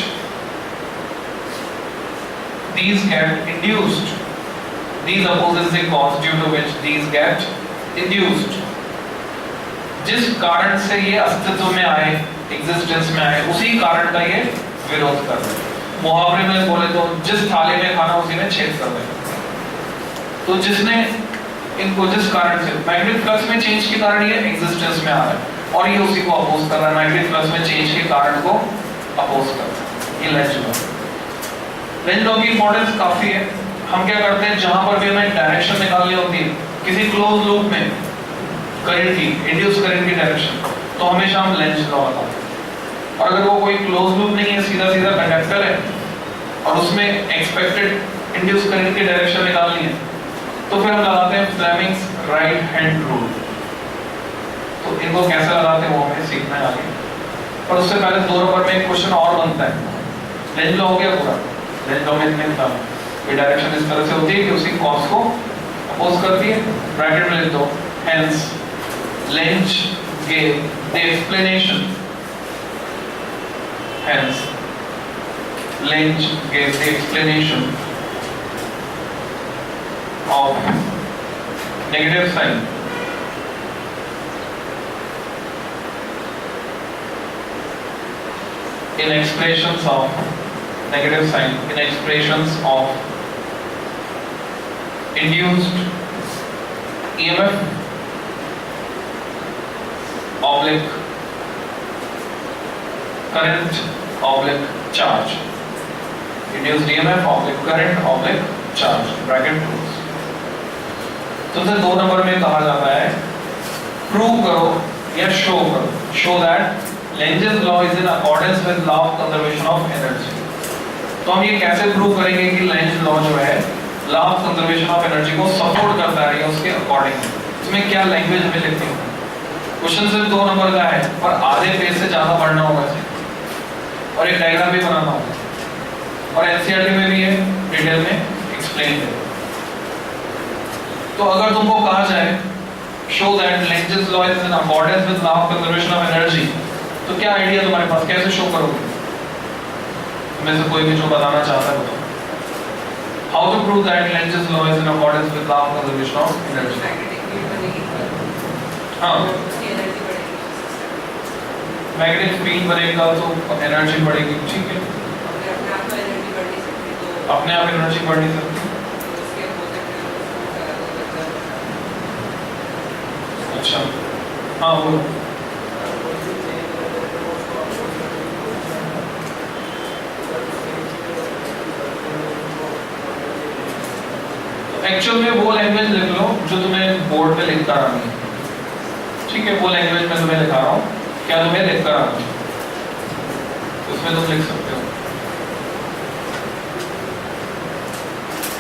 S1: these get induced, these opposes the cause due to which these get induced। जिस कारण से ये अस्तित्व में आए, एग्जिस्टेंस में आए, उसी कारण का ये विरोध कर रहे हैं। मुहावरे में बोले तो जिस थाली में खाना उसी में छेद कर रहे हैं। तो जिसने इनको जिस कारण से मैग्नेटिक फ्लक्स में चेंज के कारण ये एग्जिस्टेंस में आ रहा है, और ये उसी को अपोज कर रहा है, मैग्नेटिक फ्लक्स में चेंज के कारण को अपोज कर रहा है। ये लेंज लॉ, लेंज लॉ की इंपॉर्टेंस काफी है। हम क्या करते हैं, जहां पर भी हमें डायरेक्शन निकालनी होती है किसी क्लोज लूप में करंट की, इंड्यूस करंट की डायरेक्शन, तो हमेशा हम लेंज लॉ लगाते हैं। और अगर वो कोई क्लोज लूप नहीं है, सीधा सीधा कंडक्टर है और उसमें एक्सपेक्टेड इंड्यूस करंट की डायरेक्शन निकालनी है, तो फिर हम लगाते हैं फ्लेमिंग्स राइट हैंड रूल। तो इनको कैसे लगाते हैं वो हमें सीखना है आगे, पर उससे पहले 2 नंबर में एक क्वेश्चन और बनता है। लेंज लॉ हो गया पूरा, लेंज लॉ में इतने था, ये डायरेक्शन इस तरह से होती है कि उसी कॉस को अपोज करती है। ब्रैकेट में लिख दो, hence Lenge gave the explanation, hence Lenge gave the explanation of negative sign in expressions of negative sign in expressions of induced EMF oblique current oblique charge, induced EMF oblique current oblique charge, bracket close। तो 2 नंबर में कहा जाता है प्रूव करो या शो करो, show that Lenge's law is in accordance with law of conservation of energy। तो हम ये कैसे प्रूव करेंगे कि Lenge's law जो है law of conservation of energy को सपोर्ट करता है या उसके अकॉर्डिंग। इसमें क्या लैंग्वेज हमें लिखनी होगी, क्वेश्चन सिर्फ 2 नंबर का है पर आधे पेज से ज्यादा पढ़ना होगा इसे, और एक डायग्राम भी बनाना होगा, और एनसीईआरटी में भी है डिटेल में एक्सप्लेन है। तो अगर तुमको कहा जाए show that Lenge's law is in accordance with law of conservation of energy, तो क्या आइडिया तुम्हारे पास, कैसे शो करोगे? में से कोई भी जो बताना चाहता है बताओ। How to prove that Lenz's law is in accordance with law of conservation of energy. हाँ, मैग्नेटिक फील्ड बनेगा तो एनर्जी बढ़ेगी, ठीक है। अपने आप एनर्जी बढ़ नहीं सकती। अच्छा, हाँ बोलो। एक्चुअल में वो लैंग्वेज लिख लो जो तुम्हें बोर्ड पे लिखकर आनी है, ठीक है। वो लैंग्वेज में तुम्हें लिखा रहा हूँ, क्या तुम्हें लिखकर आनी है उसमें तुम लिख सकते हो।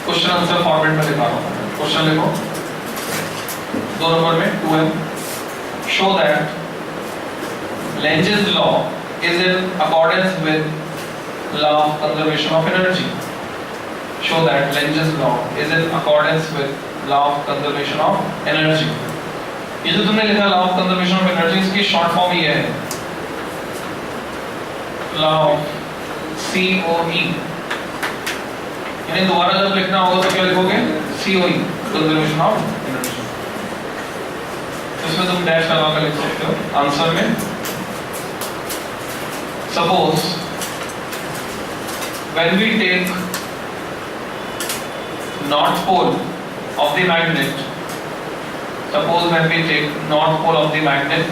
S1: क्वेश्चन आंसर फॉर्मेट में लिखा रहा हूँ। क्वेश्चन लिखो 2 नंबर में 2m। Show that Lenz's law is in accordance with law of conservation of energy. Show that Lenge's law is in accordance with law of conservation of energy। ये जो तुमने लिखा law of conservation of energy, इसकी शॉर्ट फॉर्म ये है law of COE। यानी दोबारा जब लिखना होगा तो क्या लिखोगे? COE, conservation of energy। इसमें तुम डैश लगा कर लिख सकते हो आंसर में। Suppose when we take north pole of the magnet, suppose when we take north pole of the magnet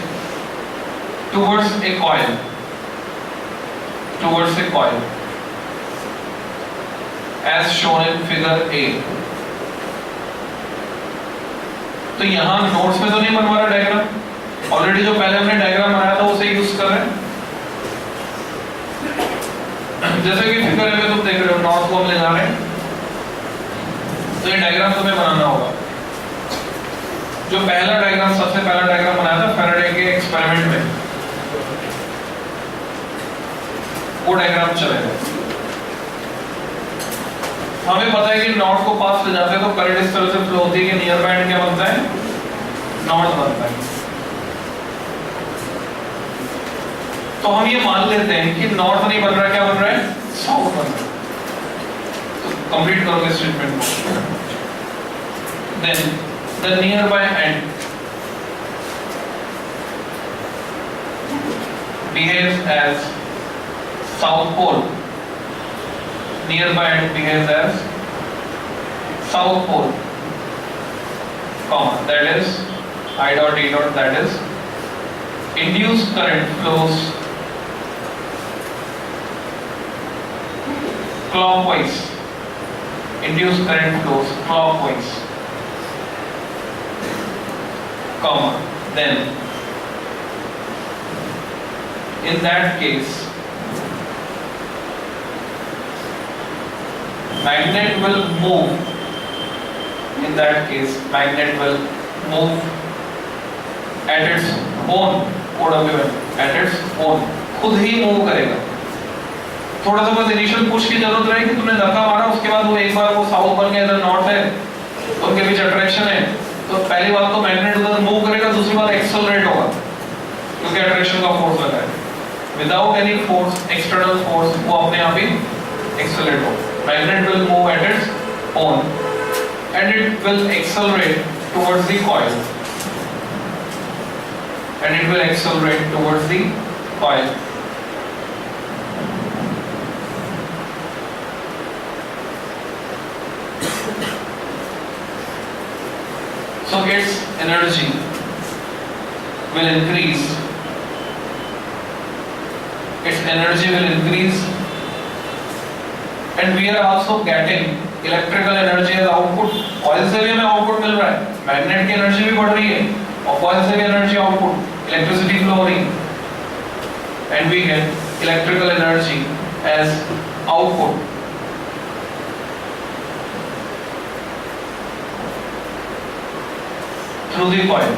S1: towards a coil, as shown in figure A। तो यहाँ नोट्स में तो नहीं बनवा रहा डायग्राम, ऑलरेडी जो पहले हमने डायग्राम बनाया था उसे यूज कर रहे हैं। जैसे कि फिगर ए में तुम देख रहे हो नॉर्थ को हम ले जा रहे हैं, तो ये डायग्राम तुम्हें बनाना होगा। जो पहला डायग्राम, सबसे पहला डायग्राम बनाया था फैराडे के एक्सपेरिमेंट में, वो डायग्राम चलेगा। हमें पता है कि नॉर्थ को पास ले जाते हैं तो करंट इस तरह से फ्लो होती है कि नियर बाय एंड क्या बनता है? नॉर्थ बनता है। तो हम ये मान लेते हैं कि नॉर्थ नहीं बन रहा, क्या बन रहा है? साउथ बन रहा है। कंप्लीट करोगे स्टेटमेंट को। Then the near by end behaves as south pole, near by end behaves as south pole, comma, that is I dot E dot, that is induced current flows clockwise, induced current flows clockwise, comma, then in that case magnet will move, in that case magnet will move at its own, OWN, at its own, खुद ही मूव करेगा। थोड़ा सा बस इनिशियल पुश की जरूरत रहेगी कि तुमने धक्का मारा, उसके बाद वो एक बार वो साउथ बन गया, इधर नॉर्थ है, तो उनके बीच अट्रैक्शन है, तो पहली बात तो मैग्नेट उधर मूव करेगा, दूसरी बात एक्सेलरेट होगा क्योंकि अट्रैक्शन का फोर्स लगा है। Without any force, external force, वो अपने आप ही एक्सेलरेट होगा। Magnet will move at its own and it will accelerate towards the coil, and it will accelerate towards the coil. So its energy will increase, its energy will increase, and we are also getting electrical energy as output। Coil से भी हमें आउटपुट मिल रहा है, मैग्नेट की एनर्जी भी बढ़ रही है और कॉइल से भी एनर्जी आउटपुट, इलेक्ट्रिसिटी फ्लो हो रही है, and we get electrical energy as output। through the coil,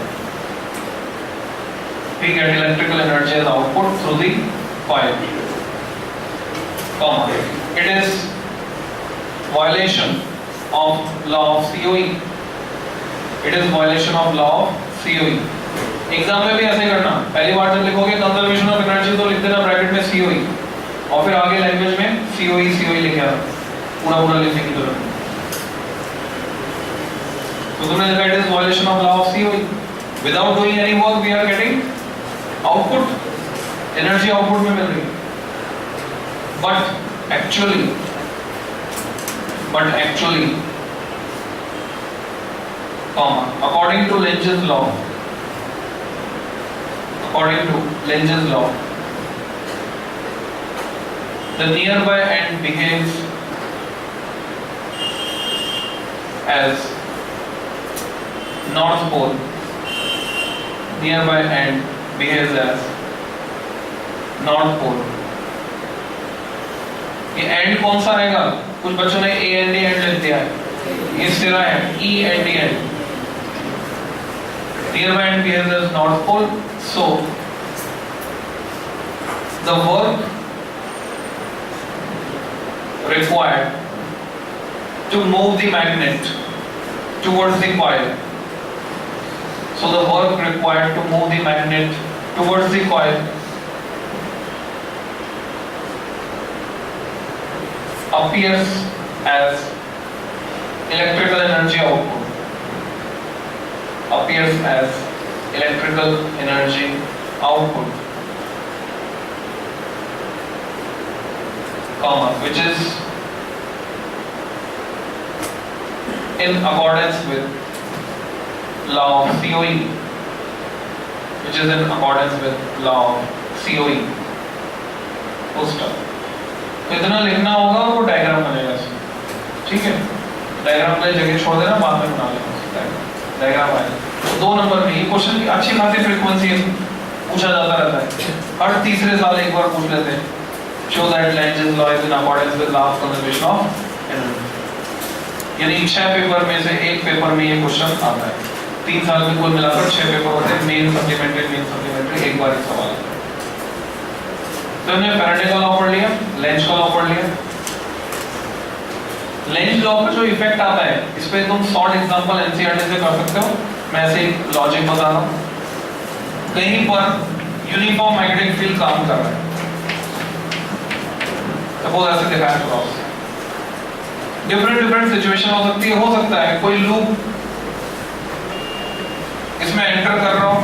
S1: we get electrical energy as output through the coil, comma, it is violation of law of COE, it is violation of law of COE। Exam में भी ऐसे करना, पहली बार जब लिखोगे कंजर्वेशन ऑफ एनर्जी तो लिख देना ब्रैकेट में COE और फिर आगे लैंग्वेज में COE लेके आना, पूरा लिखने की जरूरत नहीं। तो तुमने देखा it is violation of law of COE। Without doing any work we are getting output, energy output में मिल रही है। But actually according to Lentz's law, the nearby end behaves as north pole. Nearby end behaves as north pole. ये एंड कौन सा रहेगा? कुछ बच्चों ने ए एंड डी एंड लिख दिया है, ये सिरा है E and D and. Nearby end behaves as north pole, so the work required to move the magnet towards the coil. So the work required to move the magnet towards the coil appears as electrical energy output. Appears as electrical energy output, comma, which is in accordance with law of COE, which is in accordance with law of COE. Full stop. तो इतना लिखना होगा, वो डायग्राम बनेगा इसमें, ठीक है? डायग्राम पे जगह छोड़ देना, बाद में बना लेना डायग्राम आएगा। तो 2 नंबर में ये क्वेश्चन की अच्छी खासी फ्रीक्वेंसी पूछा जाता रहता है, हर तीसरे साल एक बार पूछ लेते हैं। Show that Lentz's law is in accordance with law of conservation of energy। यानी 6 पेपर में से 1 पेपर में ये क्वेश्चन आता है। 3 साल में कुल मिलाकर 6 पेपर होते हैं, मेन सप्लीमेंट्री एक बार एक सवाल आता है। तो हमने फैराडे का लॉ पढ़ लिया, लेंज का लॉ पढ़ लिया। लेंज लॉ का जो इफेक्ट आता है, इस पे तुम शॉर्ट एग्जांपल एनसीईआरटी से कर सकते हो। मैं ऐसे ही लॉजिक बता रहा हूँ। कहीं पर यूनिफॉर्म मैग्नेटिक फील्ड काम कर रहा है, सपोज ऐसे दिखाया क्रॉस। डिफरेंट सिचुएशन हो सकती है। हो सकता है कोई लूप इसमें एंटर कर रहा हूं,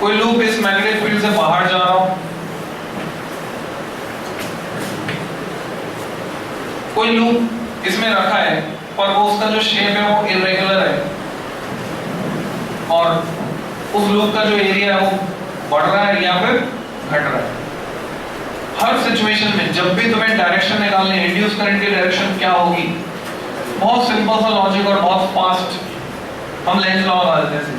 S1: कोई लूप इस मैग्नेटिक फील्ड से बाहर जा रहा हूं, कोई लूप इसमें रखा है पर वो उसका जो शेप है वो इरेगुलर है, और उस लूप का जो एरिया है वो बढ़ रहा है या फिर घट रहा है। हर सिचुएशन में जब भी तुम्हें डायरेक्शन निकालनी है, इंड्यूस करंट की डायरेक्शन क्या होगी, बहुत सिंपल सा लॉजिक और बहुत फास्ट हम लेंज लॉ लगा देते हैं।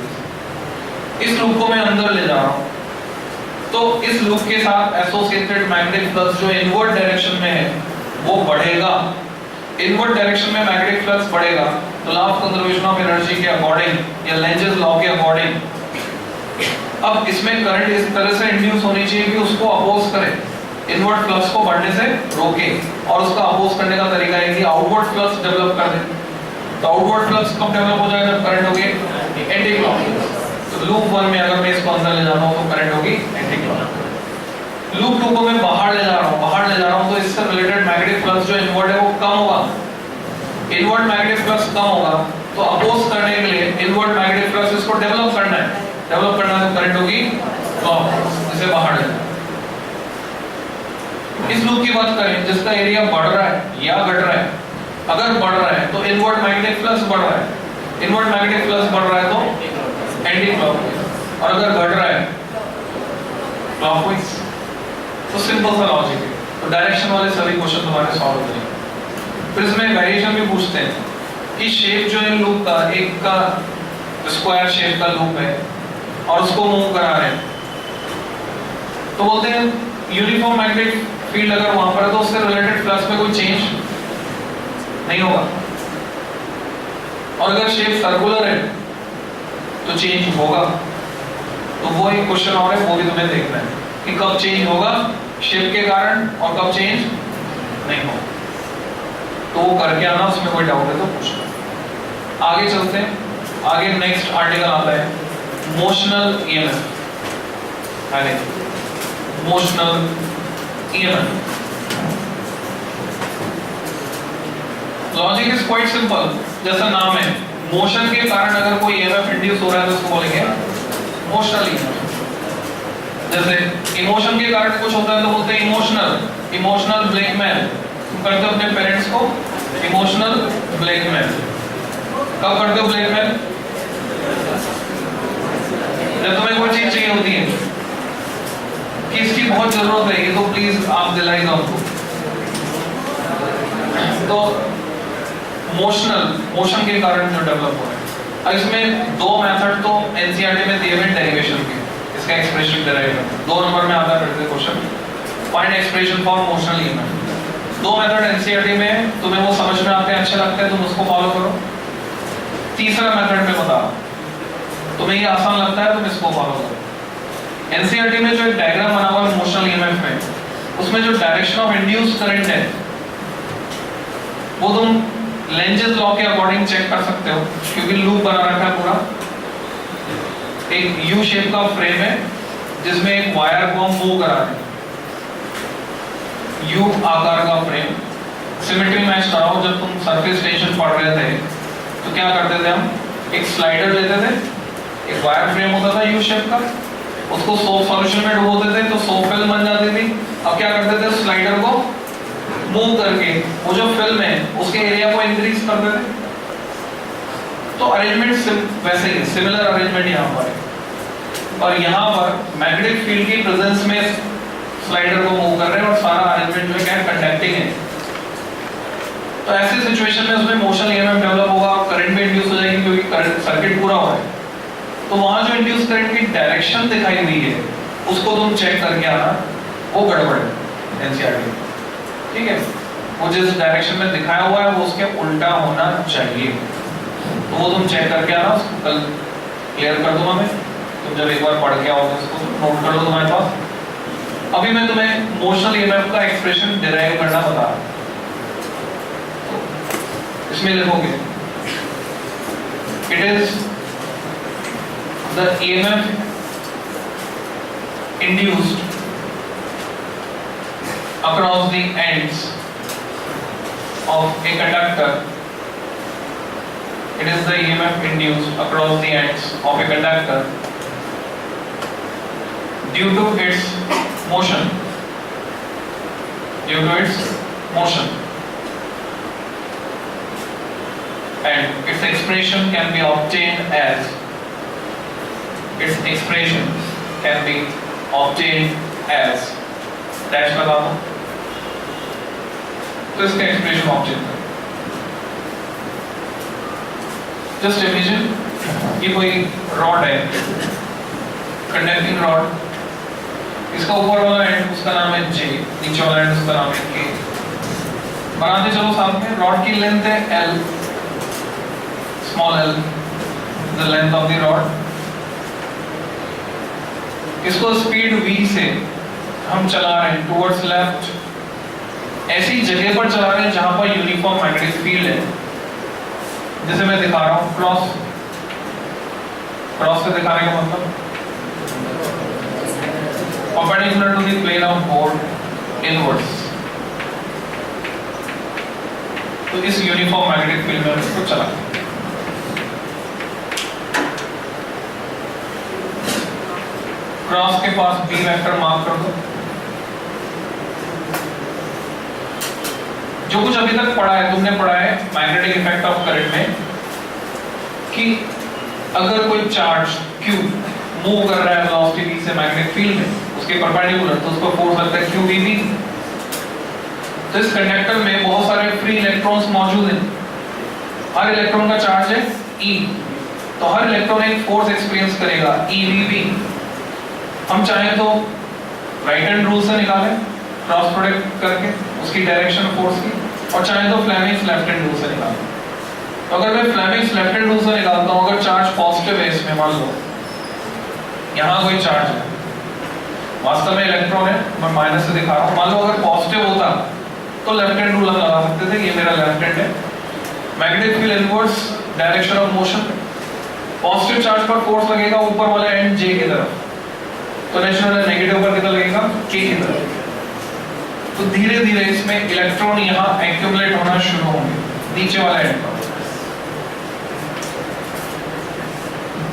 S1: इस लूप को मैं अंदर ले जा रहा हूं, तो इस लूप के साथ एसोसिएटेड मैग्नेटिक फ्लक्स जो इनवर्ट डायरेक्शन में है वो बढ़ेगा। इनवर्ट डायरेक्शन में मैग्नेटिक फ्लक्स बढ़ेगा तो law of conservation of energy के अकॉर्डिंग या लेंजेस लॉ के अकॉर्डिंग अब इसमें करंट इस तरह से इंड्यूस होनी चाहिए कि उसको अपोज करे, इनवर्ट फ्लक्स को बढ़ने से रोके, और उसका अपोज करने का तरीका है कि आउटवर्ड फ्लक्स डेवलप कर दे। तो आउटवर्ड फ्लक्स कब डेवलप हो जाएगा? जब करंट होगी एंटी क्लॉकवाइज। तो लूप 1 में अगर मैं इसको अंदर ले जा रहा हूं तो करंट होगी एंटी क्लॉकवाइज। लूप 2 को मैं बाहर ले जा रहा हूं तो इससे रिलेटेड मैग्नेटिक फ्लक्स जो इनवर्ट है वो कम होगा। इनवर्ट मैग्नेटिक फ्लक्स कम होगा तो अपोज करने के लिए इनवर्ट मैग्नेटिक फ्लक्स इसको डेवलप करना है तो करंट होगी क्लॉकवाइज, इसे बाहर ले जाना। इस लूप की बात करें जिसका एरिया बढ़ रहा है या घट रहा है, अगर बढ़ रहा है तो इनवर्ट मैग्नेटिक फ्लक्स बढ़ रहा है, इनवर्ट मैग्नेटिक फ्लक्स बढ़ रहा है तो एंटी क्लॉकवाइज, और अगर घट रहा है क्लॉकवाइज। तो सिंपल सा लॉजिक है। तो डायरेक्शन वाले सभी क्वेश्चन तुम्हारे सॉल्व हो जाएंगे। फिर इसमें वेरिएशन भी पूछते हैं कि शेप जो है लूप का, एक का स्क्वायर शेप का लूप है और उसको मूव करा रहे हैं, तो बोलते हैं यूनिफॉर्म मैग्नेटिक फील्ड अगर वहां पर है तो उससे रिलेटेड फ्लक्स में कोई चेंज नहीं होगा, और अगर शेप सर्कुलर है तो चेंज होगा। तो वो एक क्वेश्चन और है, वो भी तुम्हें देखना है कि कब चेंज होगा शेप के कारण और कब चेंज नहीं होगा। तो वो करके आना, उसमें कोई डाउट है तो पूछना। आगे चलते हैं। आगे नेक्स्ट आर्टिकल आता है motional EMF. Motional EMF logic is quite simple, जैसा नाम है, मोशन के कारण अगर कोई ईएमएफ इंड्यूस हो रहा है तो उसको बोलेंगे मोशनल ईएमएफ। जैसे इमोशन के कारण कुछ होता है तो बोलते हैं इमोशनल ब्लैकमेल। तुम करते हो अपने पेरेंट्स को इमोशनल ब्लैकमेल। कब करते हो ब्लैकमेल? जब तुम्हें कोई चीज चाहिए होती है कि इसकी बहुत जरूरत है, ये तो प्लीज आप दिलाई दो हमको। तो मोशन के कारण जो डेवलप हो रहा है। अब इसमें दो मेथड तो एनसीईआरटी में दिए हुए डेरिवेशन के, इसका एक्सप्रेशन डिराइव करना। 2 नंबर में आता है question, find expression for motional EMF. 2 method NCERT में तुम्हें वो समझ में आते हैं, अच्छे लगते हैं, तुम उसको फॉलो करो। तीसरा मेथड में बता, तुम्हें ये आसान लगता है, तुम इसको फॉलो करो। एनसीईआरटी में जो एक डायग्राम बना हुआ है मोशनल ईएमएफ में, उसमें जो डायरेक्शन ऑफ इंड्यूस्ड करंट है वो तुम लेंजेस लॉ के अकॉर्डिंग चेक कर सकते हो, क्योंकि लूप बना रखा है पूरा। एक यू शेप का फ्रेम है जिसमें एक वायर को हम मूव करा रहे हैं, यू आकार का फ्रेम। सिमेट्री मैच कराओ, जब तुम सरफेस टेंशन पढ़ रहे थे तो क्या करते थे हम, एक स्लाइडर लेते थे, एक वायर फ्रेम होता था यू शेप का, उसको सोप सॉल्यूशन में डुबोते थे तो सोप फिल्म बन जाती थी। अब क्या करते थे, स्लाइडर को मूव करके वो जो फिल्म है उसके एरिया को इंक्रीज करते थे। तो अरेंजमेंट वैसे ही सिमिलर अरेंजमेंट यहाँ पर है, और यहाँ पर मैग्नेटिक फील्ड की प्रेजेंस में स्लाइडर को मूव कर रहे हैं और सारा अरेंजमेंट जो है कंडक्टिंग है। तो ऐसी सिचुएशन में उसमें मोशन ईएमएफ डेवलप होगा, करंट भी इंड्यूस हो जाएगी क्योंकि करंट सर्किट पूरा हो रहा है। तो वहां जो इंड्यूस करंट की डायरेक्शन दिखाई हुई है उसको तुम चेक करके आना, वो गड़बड़ है एनसीईआरटी। ठीक है, वो जिस डायरेक्शन में दिखाया हुआ है वो उसके उल्टा होना चाहिए, तो वो तुम चेक करके आना। कल क्लियर कर दूंगा मैं, तुम जब एक बार पढ़ के आओगे उसको नोट कर लो तुम्हारे पास। अभी मैं तुम्हें मोशनल ईएमएफ का एक्सप्रेशन डिराइव करना बता रहा हूं। इसमें लिखोगे it is the EMF induced across the ends of a conductor. It is the EMF induced across the ends of a conductor due to its motion. Due to its motion, and its expression can be obtained as. Its expression can be obtained as. Dash लगा दो तो इसका एक्सप्रेशन ऑब्जेक्ट है। जस्ट इमेजिन ये कोई रॉड है, कंडक्टिंग रॉड, इसका ऊपर वाला एंड उसका नाम है जे, नीचे वाला एंड उसका नाम है के। बनाते चलो साथ में। रॉड की लेंथ है L, small l, the length of the rod. इसको स्पीड v से हम चला रहे हैं टुवर्ड्स लेफ्ट, ऐसी जगह पर चला रहे हैं जहां पर यूनिफॉर्म मैग्नेटिक फील्ड है, जैसे मैं दिखा रहा हूं क्रॉस। क्रॉस से दिखाने का मतलब perpendicular to the plane of board inwards. तो इस यूनिफॉर्म मैग्नेटिक फील्ड में इसको चला। क्रॉस के पास बी वेक्टर मार्क कर दो। जो कुछ अभी तक पढ़ा है, तुमने पढ़ा है मैग्नेटिक इफेक्ट ऑफ करंट में कि अगर कोई चार्ज Q मूव कर रहा है वेलोसिटी v से मैग्नेटिक फील्ड में उसके परपेंडिकुलर, तो उसको फोर्स लगता है QVB। तो इस कंडक्टर में बहुत सारे फ्री इलेक्ट्रॉन्स मौजूद हैं, हर इलेक्ट्रॉन का चार्ज है E, तो हर इलेक्ट्रॉन एक फोर्स एक्सपीरियंस करेगा EVB। हम चाहें तो राइट हैंड रूल से निकालें क्रॉस प्रोडक्ट करके उसकी डायरेक्शन फोर्स की, और चाहे तो फ्लेमिंग्स लेफ्ट हैंड रूल से निकालें। तो अगर मैं फ्लेमिंग्स लेफ्ट हैंड रूल से निकालता हूं, अगर चार्ज पॉजिटिव है इसमें, मान लो यहां कोई चार्ज है, वास्तव में इलेक्ट्रॉन है, मैं माइनस से दिखा रहा हूं, मान लो अगर पॉजिटिव होता तो लेफ्ट हैंड रूल हम लगा सकते थे, ये मेरा लेफ्ट हैंड है, magnetic field inverse direction of motion, positive charge पर फोर्स लगेगा ऊपर वाले एंड जे की तरफ, तो नेचुरल नेगेटिव पर कितना लगेगा के की तरफ। तो धीरे धीरे इसमें इलेक्ट्रॉन यहाँ एक्यूमुलेट होना शुरू होंगे। नीचे वाले एंड पर।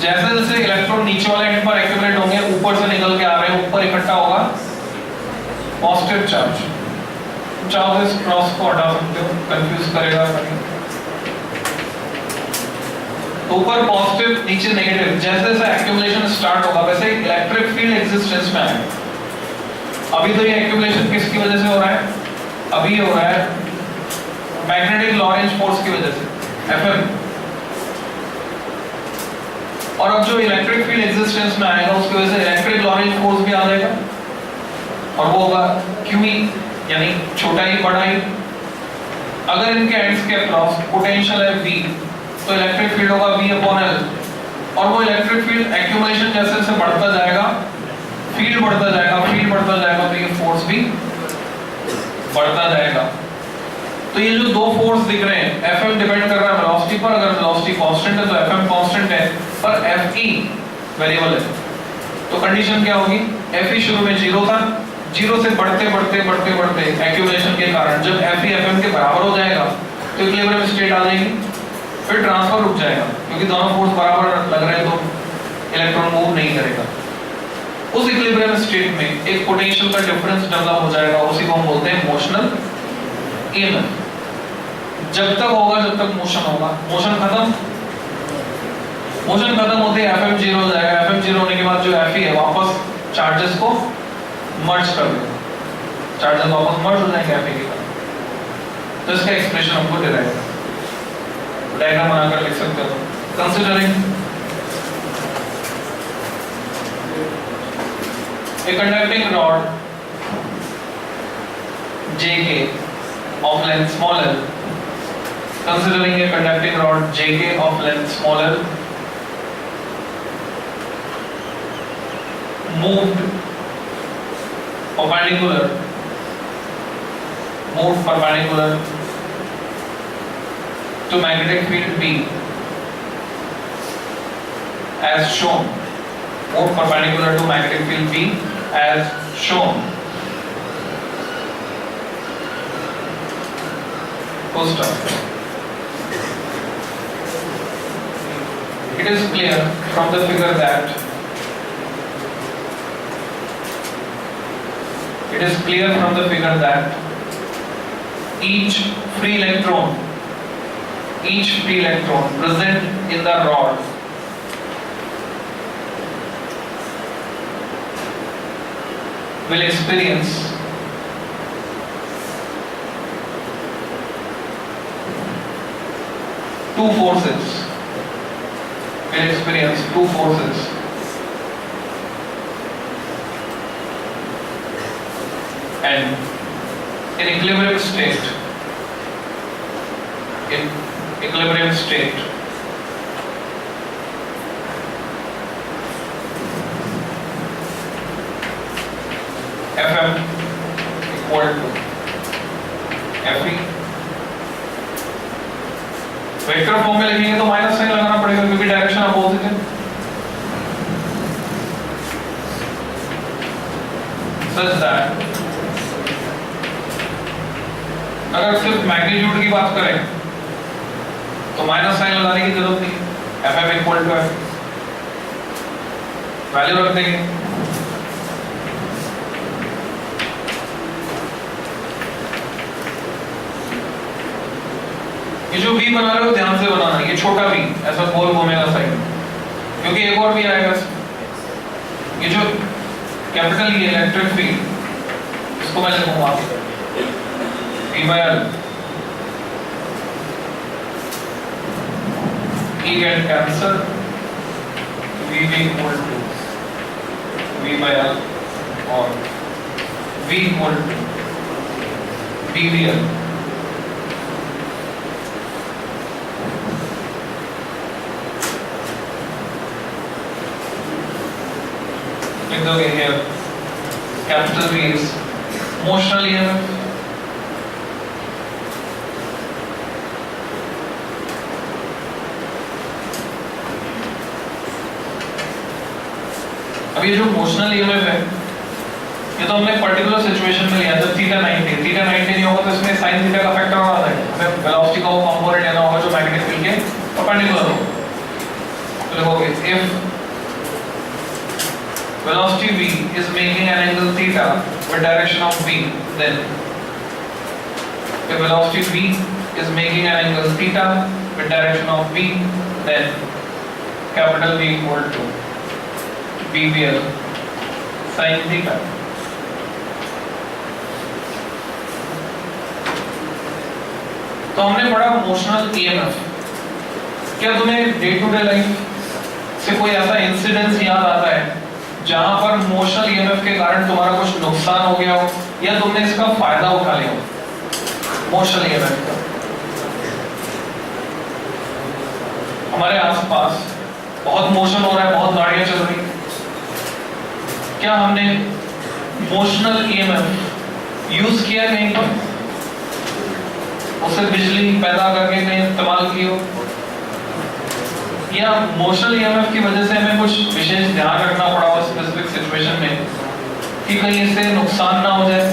S1: जैसे जैसे इलेक्ट्रॉन नीचे वाले एंड पर एक्यूमुलेट होंगे, ऊपर से निकल के आ रहे हैं, ऊपर इकट्ठा होगा पॉजिटिव चार्ज। चाहो इस क्रॉस को हटा सकते हो, कंफ्यूज करेगा कहीं। तो ऊपर पॉजिटिव, नीचे नेगेटिव। जैसे जैसे एक्यूमुलेशन स्टार्ट होगा वैसे इलेक्ट्रिक फील्ड एग्जिस्टेंस में आएगा। अभी तो ये एक्यूमुलेशन किसकी वजह से हो रहा है? अभी हो रहा है मैग्नेटिक लॉरेंज फोर्स की वजह से, Fm। और अब जो इलेक्ट्रिक फील्ड एग्जिस्टेंस में आएगा उसकी वजह से इलेक्ट्रिक लॉरेंज फोर्स भी आ जाएगा, और वो होगा QE, यानी छोटा ही बड़ा ही। अगर इनके एंड्स के अक्रॉस पोटेंशियल है V, तो इलेक्ट्रिक फील्ड होगा V/L, और वो इलेक्ट्रिक फील्ड एक्यूमुलेशन जैसे जैसे बढ़ता जाएगा, फील्ड बढ़ता जाएगा, फील्ड बढ़ता जाएगा, तो ये फोर्स भी बढ़ता जाएगा। तो ये जो दो फोर्स दिख रहे हैं, Fm डिपेंड कर रहा है वेलोसिटी पर। अगर वेलोसिटी कांस्टेंट है तो Fm कांस्टेंट है, पर Fe वेरिएबल है। तो कंडीशन क्या होगी? Fe शुरू में 0 था, 0 से बढ़ते बढ़ते बढ़ते बढ़ते एक्यूमुलेशन के कारण जब Fe Fm के बराबर हो जाएगा तो इक्विलिब्रियम स्टेट आ जाएगी, फिर ट्रांसफर रुक जाएगा, क्योंकि दोनों फोर्स बराबर लग रहे हैं तो इलेक्ट्रॉन मूव नहीं करेगा। उस इक्विलिब्रियम स्टेट में एक पोटेंशियल का डिफरेंस डेवलप हो जाएगा, उसी को हम बोलते हैं मोशनल EMF। जब तक होगा, जब तक मोशन होगा। मोशन खत्म होते ही Fm 0 हो जाएगा। Fm 0 होने के बाद जो Fe है वापस चार्जेस को मर्ज कर देगा, चार्जेस वापस मर्ज हो जाएंगे Fe के साथ। तो इसका एक्सप्रेशन हमको डिराइव डायग्राम बनाकर लिख सकते हो। Considering a conducting rod JK of length small l, considering a conducting rod JK of length small l moved perpendicular to magnetic field B as shown, moved perpendicular to magnetic field B as shown. Full stop. It is clear from the figure that each free electron present in the rod will experience two forces. And in equilibrium state, Fm equal to Fe। Vector form में लिखेंगे तो माइनस साइन लगाना पड़ेगा, क्योंकि डायरेक्शन अपोजिट है। Such that अगर सिर्फ मैग्नीट्यूड की बात करें तो माइनस साइन लगाने की जरूरत नहीं, Fm equal to F value रख देंगे। ये जो V बना रहे हो ध्यान से बनाना, ये छोटा V ऐसा गोल घूमेगा साइड, क्योंकि एक और भी आएगा। ये जो कैपिटल E इलेक्ट्रिक फील्ड, इसको मैं लिखूंगा V/L। E get cancel, V equal to V/L और V equal to dVL। Okay, here capital V is motional EMF, अब ये जो मोशनल EMF है ये तो हमने पर्टिकुलर सिचुएशन में लिया जब थीटा 90 नहीं होगा तो इसमें साइन थीटा का फैक्टर आ जाएगा, हमें वेलोसिटी का वो कंपोनेंट परपेंडिकुलर हो तो लिखोगे if velocity v is making an angle theta with direction of v, then if velocity v is making an angle theta with direction of v, then capital V equal to BVL sin theta. तो हमने पढ़ा मोशनल ईएमएफ। क्या तुम्हें डे टू डे लाइफ से कोई ऐसा इंसिडेंस याद आता है जहां पर मोशनल ईएमएफ के कारण तुम्हारा कुछ नुकसान हो गया हो या तुमने इसका फायदा उठा लिया हो? मोशनल ईएमएफ का हमारे आसपास बहुत मोशन हो रहा है, बहुत गाड़ियां चल रही, क्या हमने मोशनल ईएमएफ यूज किया कहीं पर, उससे बिजली पैदा करके कहीं इस्तेमाल की हो, या मोशनल ईएमएफ की वजह से हमें कुछ विशेष ध्यान रखना पड़ा हो स्पेसिफिक सिचुएशन में कि कहीं इससे नुकसान ना हो जाए?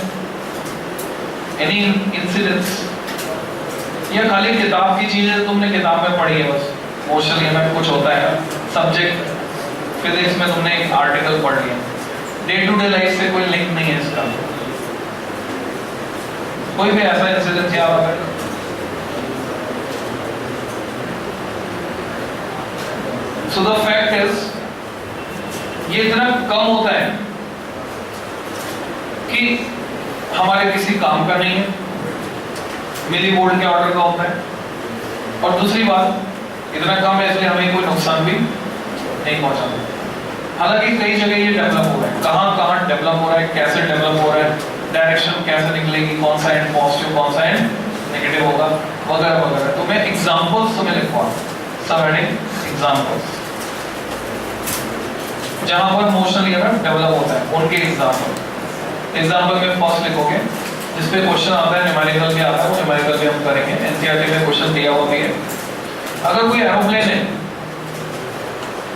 S1: एनी इंसिडेंट्स, या खाली किताब की चीजें तुमने किताब में पढ़ी है बस? मोशनल ईएमएफ कुछ होता है सब्जेक्ट फिजिक्स में तुमने एक आर्टिकल पढ़ लिया, डे टू डे लाइफ से कोई लिंक नहीं है इसका? कोई भी ऐसा इंसिडेंट याद आता है? So the fact is, ये इतना कम होता है कि हमारे किसी काम का नहीं है, मिली वोल्ट के ऑर्डर का होता है, और दूसरी बात इतना कम है इसलिए हमें कोई नुकसान भी नहीं पहुंचाता। हालांकि कई जगह ये डेवलप हो रहा है, कहाँ डेवलप हो रहा है, कैसे डेवलप हो रहा है, डायरेक्शन कैसे निकलेगी, कौन सा एंड पॉजिटिव कौन सा एंड नेगेटिव होगा, वगैरह वगैरह। तो मैं एग्जांपल्स तुम्हें लिखवा, सब हेडिंग एग्जांपल्स, जहां पर मोशनल ईएमएफ डेवलप होता है उनके एग्जांपल में फर्स्ट लिखोगे जिस पे क्वेश्चन आता है, न्यूमेरिकल भी आता है, वो न्यूमेरिकल भी हम करेंगे, एनसीईआरटी में क्वेश्चन दिया हुआ भी है। अगर कोई एरोप्लेन है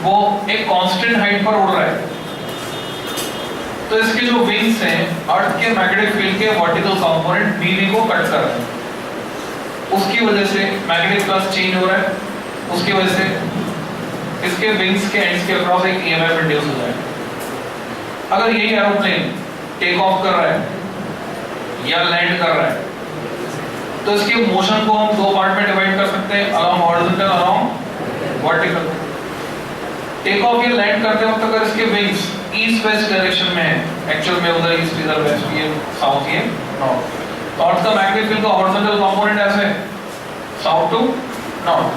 S1: वो एक कांस्टेंट हाइट पर उड़ रहा है तो इसके जो विंग्स हैं अर्थ के मैग्नेटिक फील्ड के वर्टिकल कंपोनेंट बीवी को कट कर रहे हैं, उसकी वजह से मैग्नेटिक फ्लक्स चेंज हो रहा है, उसकी वजह से इसके विंग्स के एंड्स के अक्रॉस एक ईएमएफ इंड्यूस हो जाएगा। अगर यही एरोप्लेन टेक ऑफ कर रहा है या लैंड कर रहा है तो इसके मोशन को हम दो पार्ट में डिवाइड कर सकते हैं, along horizontal, along vertical. Take off या लैंड करते वक्त अगर इसके विंग्स ईस्ट वेस्ट डायरेक्शन में है, एक्चुअल में उधर ईस्ट इधर वेस्ट, ये साउथ ये नॉर्थ, तो अर्थ का मैग्नेटिक फील्ड का हॉरिजॉन्टल कंपोनेंट ऐसे साउथ टू नॉर्थ।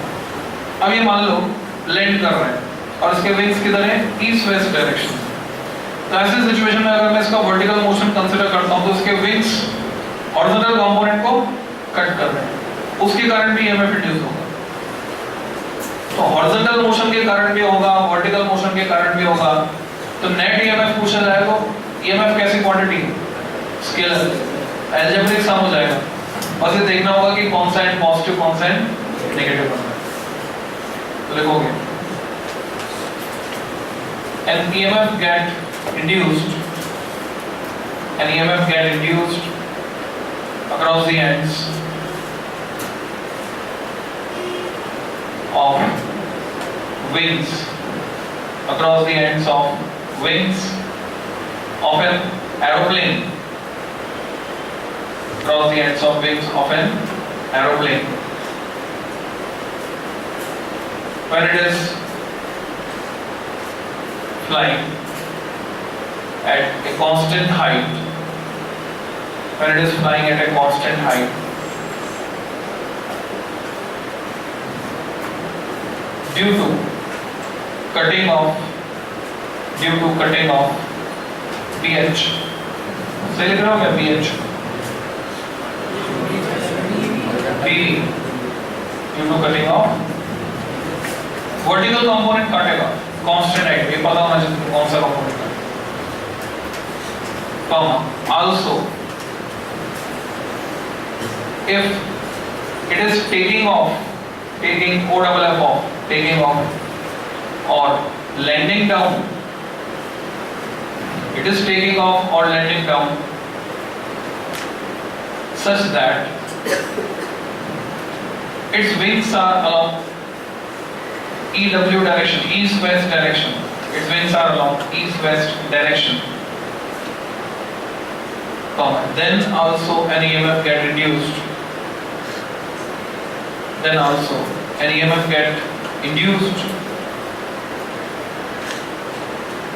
S1: अब ये मान लो लैंड कर रहा है और इसके विंग्स किधर है, ईस्ट वेस्ट डायरेक्शन। तो ऐसे सिचुएशन में अगर मैं इसका वर्टिकल मोशन कंसीडर करता हूं तो इसके विंग्स हॉरिजॉन्टल कंपोनेंट को कट कर रहे हैं, उसके कारण भी ईएमएफ इंड्यूस होगा। तो हॉरिजॉन्टल मोशन के कारण भी होगा, वर्टिकल मोशन के कारण भी होगा। तो नेट ईएमएफ पूछा जाए तो ईएमएफ कैसी क्वांटिटी, स्केलर, अलजेब्रिक सम हो जाएगा। बस ये देखना होगा कि कौन सा एंड पॉजिटिव कौन सा एंड नेगेटिव बनता है। तो लिखोगे an EMF get induced across the ends of wings of an aeroplane, across the ends of wings of an aeroplane when it is flying at a constant height, due to cutting of BH, से लिख रहा हूँ मैं BH, BV, due to cutting of vertical component काटेगा कांस्टेंट हाइट, ये पता होना चाहिए कौन सा कंपोनेंट है। Also if it is taking off or landing down, such that its wings are along EW direction, east-west direction. Its wings are along east-west direction. Then also an EMF get reduced. Then also an EMF get induced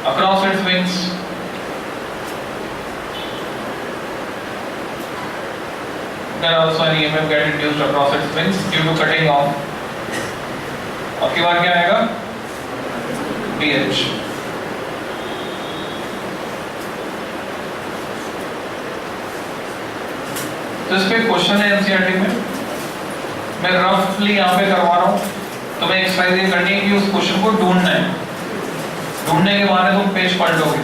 S1: across its wings. Then also an EMF get induced across its wings due to cutting off. आपकी बार क्या आएगा? BH. तो इस पे क्वेश्चन है एनसीईआरटी में, मैं रफली यहाँ पे करवा रहा हूँ, तो मैं एक्सरसाइज ये करनी है कि उस क्वेश्चन को ढूंढना है, ढूंढने के बाद तुम पेज पढ़ लोगे,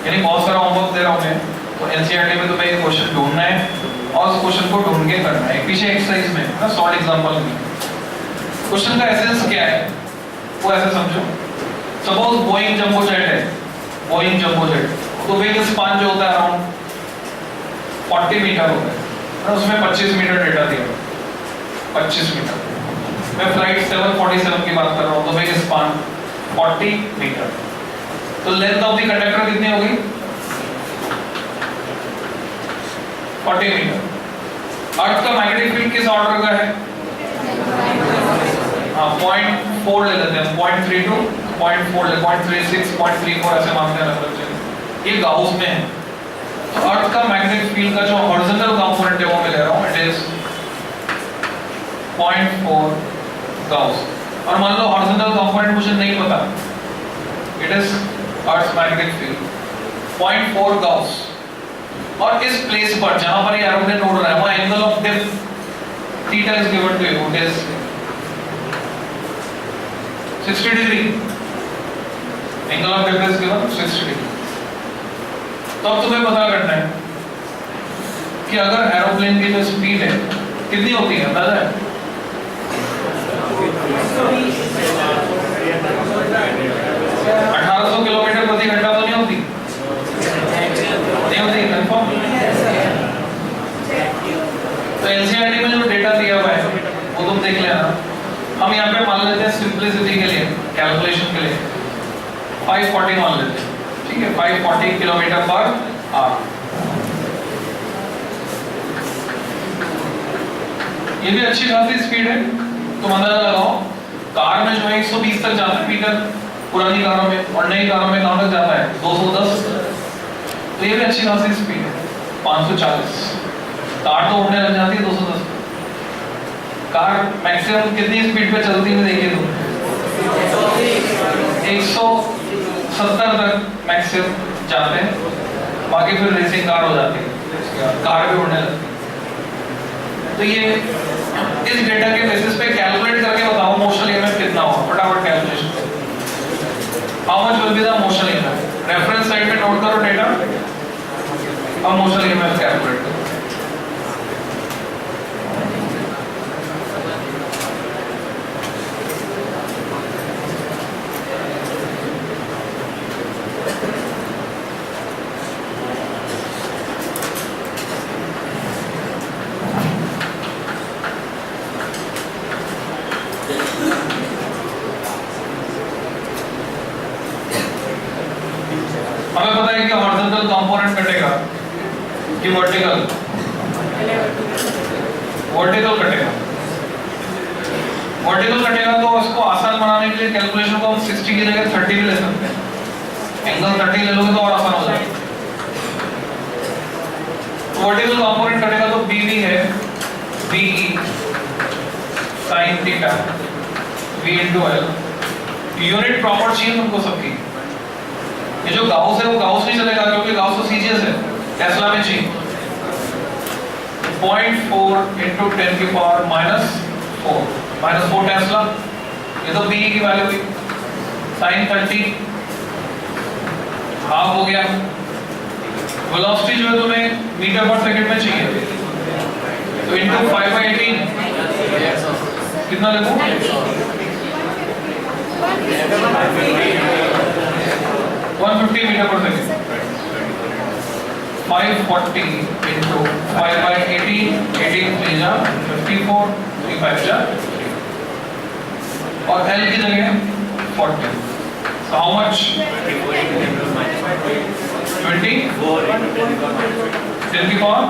S1: यानी बहुत सारा होमवर्क दे रहा हूँ मैं, तो एनसीईआरटी में तुम्हें ये क्वेश्चन ढूंढना है और उस क्वेश्चन को ढूंढ के करना है। पीछे एक्सरसाइज में ना सॉल्व एग्जांपल में क्वेश्चन का एसेंस क्या है वो ऐसे समझो। सपोज बोइंग जंबो जेट है, बोइंग जंबो जेट, तो विंग स्पान जो होता है अराउंड 40 मीटर होता है, उसमें 25 मीटर डेटा दिया, 25 मीटर। मैं फ्लाइट 747 की बात कर रहा हूँ, तो विंग स्पान 40 मीटर। तो लेंथ ऑफ द कंडक्टर कितनी होगी? 40 मीटर। अर्थ का मैग्नेटिक फील्ड किस ऑर्डर का है? हाँ 0.4 ले लेते हैं, 0.32, 0.4 ले, 0.36, 0.34 ऐसे मानते हैं लगभग। ये गाउस में है। तो अर्थ का मैग्नेटिक फील्ड का जो हॉरिजॉन्टल कंपोनेंट है वो मैं ले रहा हूँ, इट इज 0.4 गाउस। और मान लो हॉरिजॉन्टल कंपोनेंट मुझे नहीं पता, it is earth magnetic field 0.4 Gauss. और इस प्लेस पर जहां पर ये एरोप्लेन उड़ रहा है वहां angle of depth theta is given to you, it is 60 degree. Angle of depth is given 60 degree. तो अब तुम्हें पता करना है कि अगर एरोप्लेन की जो स्पीड है कितनी होती है, अंदाजा है? 1800 किलोमीटर प्रति घंटा तो नहीं होती? नहीं होती, कंफर्म? तो एनसीईआरटी में जो डेटा दिया हुआ है वो तुम देख लेना। हम यहाँ पे मान लेते हैं सिंपलिसिटी के लिए, कैलकुलेशन के लिए 540 मान लेते हैं, ठीक है? 540 किलोमीटर पर आवर। ये भी अच्छी खासी स्पीड है, तुम अंदाजा लगाओ। कार में जो है 120 तक जाता है मीटर पुरानी कारों में, और नई कारों में कहाँ तक जाता है? 210। तो ये भी अच्छी खासी स्पीड है। 540। कार तो उड़ने लग जाती है 210। कार मैक्सिमम कितनी स्पीड पे चलती है देखिए तुम? 170 तक मैक्सिमम जाते हैं, बाकी फिर रेसिंग कार हो जाती है, कार भी उड़ने लगती है। तो ये इस डेटा के बेसिस पे कैलकुलेट करके बताओ मोशन ईएमएफ कितना होगा, फटाफट calculation. How much will be the motion EMF? Reference side पे नोट करो डेटा और मोशन ईएमएफ कैलकुलेट करो। हमें पता है कि हॉरिजॉन्टल कंपोनेंट कटेगा कि वर्टिकल? वर्टिकल कटेगा। वर्टिकल कटेगा तो उसको आसान बनाने के लिए कैलकुलेशन को हम 60 की जगह 30 भी ले सकते हैं। एंगल 30 ले लोगे तो और आसान हो जाएगा। वर्टिकल कंपोनेंट कटेगा तो BV है BE sin theta V into L। Unit proper चाहिए तुमको सबकी। ये जो गाउस है वो गाउस नहीं चलेगा क्योंकि गाउस तो सीजीएस है, टेस्ला में चाहिए 0.4 into 10 की पावर -4 टेस्ला। ये तो BE की वैल्यू हुई। sin 30 हाफ हो गया। वेलोसिटी जो है तुम्हें मीटर पर सेकंड में चाहिए, तो इनटू 5/18 कितना लिखूं? 150 मीटर पर सेकंड। 540 into 5/18, 18 3 जा 54, 3 5 जा 3। और L की जगह 40. So how much? 20 10 की power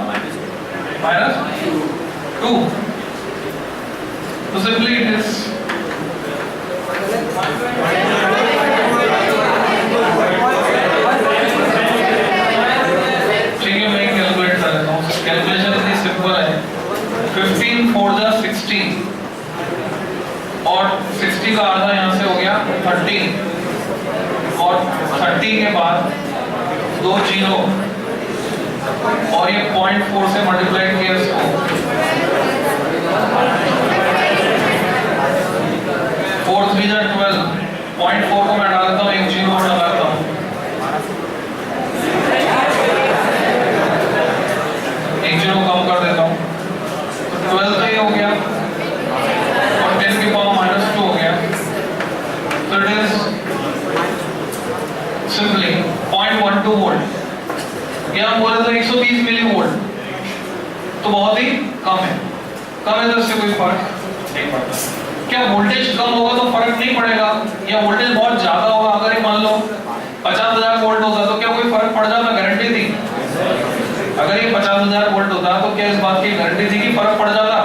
S1: -2. So simply it is ठीक है, मैं कैलकुलेट कर लेता हूँ. कैलकुलेशन इतनी सिंपल है. 15 4 जा 16 और 60 का आधा यहाँ से हो गया 13 और 30 के बाद 2 जीरो और ये 0.4 से मल्टीप्लाई किया इसको 4 3 जा 12. 0.4 को मैं डाल देता हूँ, एक जीरो और डालता हूँ, एक जीरो कम कर देता हूँ. 12 तो ये हो गया और 10 की पावर -2 हो गया. So it is simply 0.12 volt. यहाँ बोला था 120 मिली वोल्ट, तो बहुत ही कम है. कम है तो इससे कोई फर्क नहीं पड़ता. क्या वोल्टेज कम होगा तो फर्क नहीं पड़ेगा, या वोल्टेज बहुत ज्यादा होगा, अगर ये मान लो 50,000 वोल्ट होता तो क्या कोई फर्क पड़ जाता? गारंटी थी. अगर ये 50,000 वोल्ट होता तो क्या इस बात की गारंटी थी कि फर्क पड़ जाता?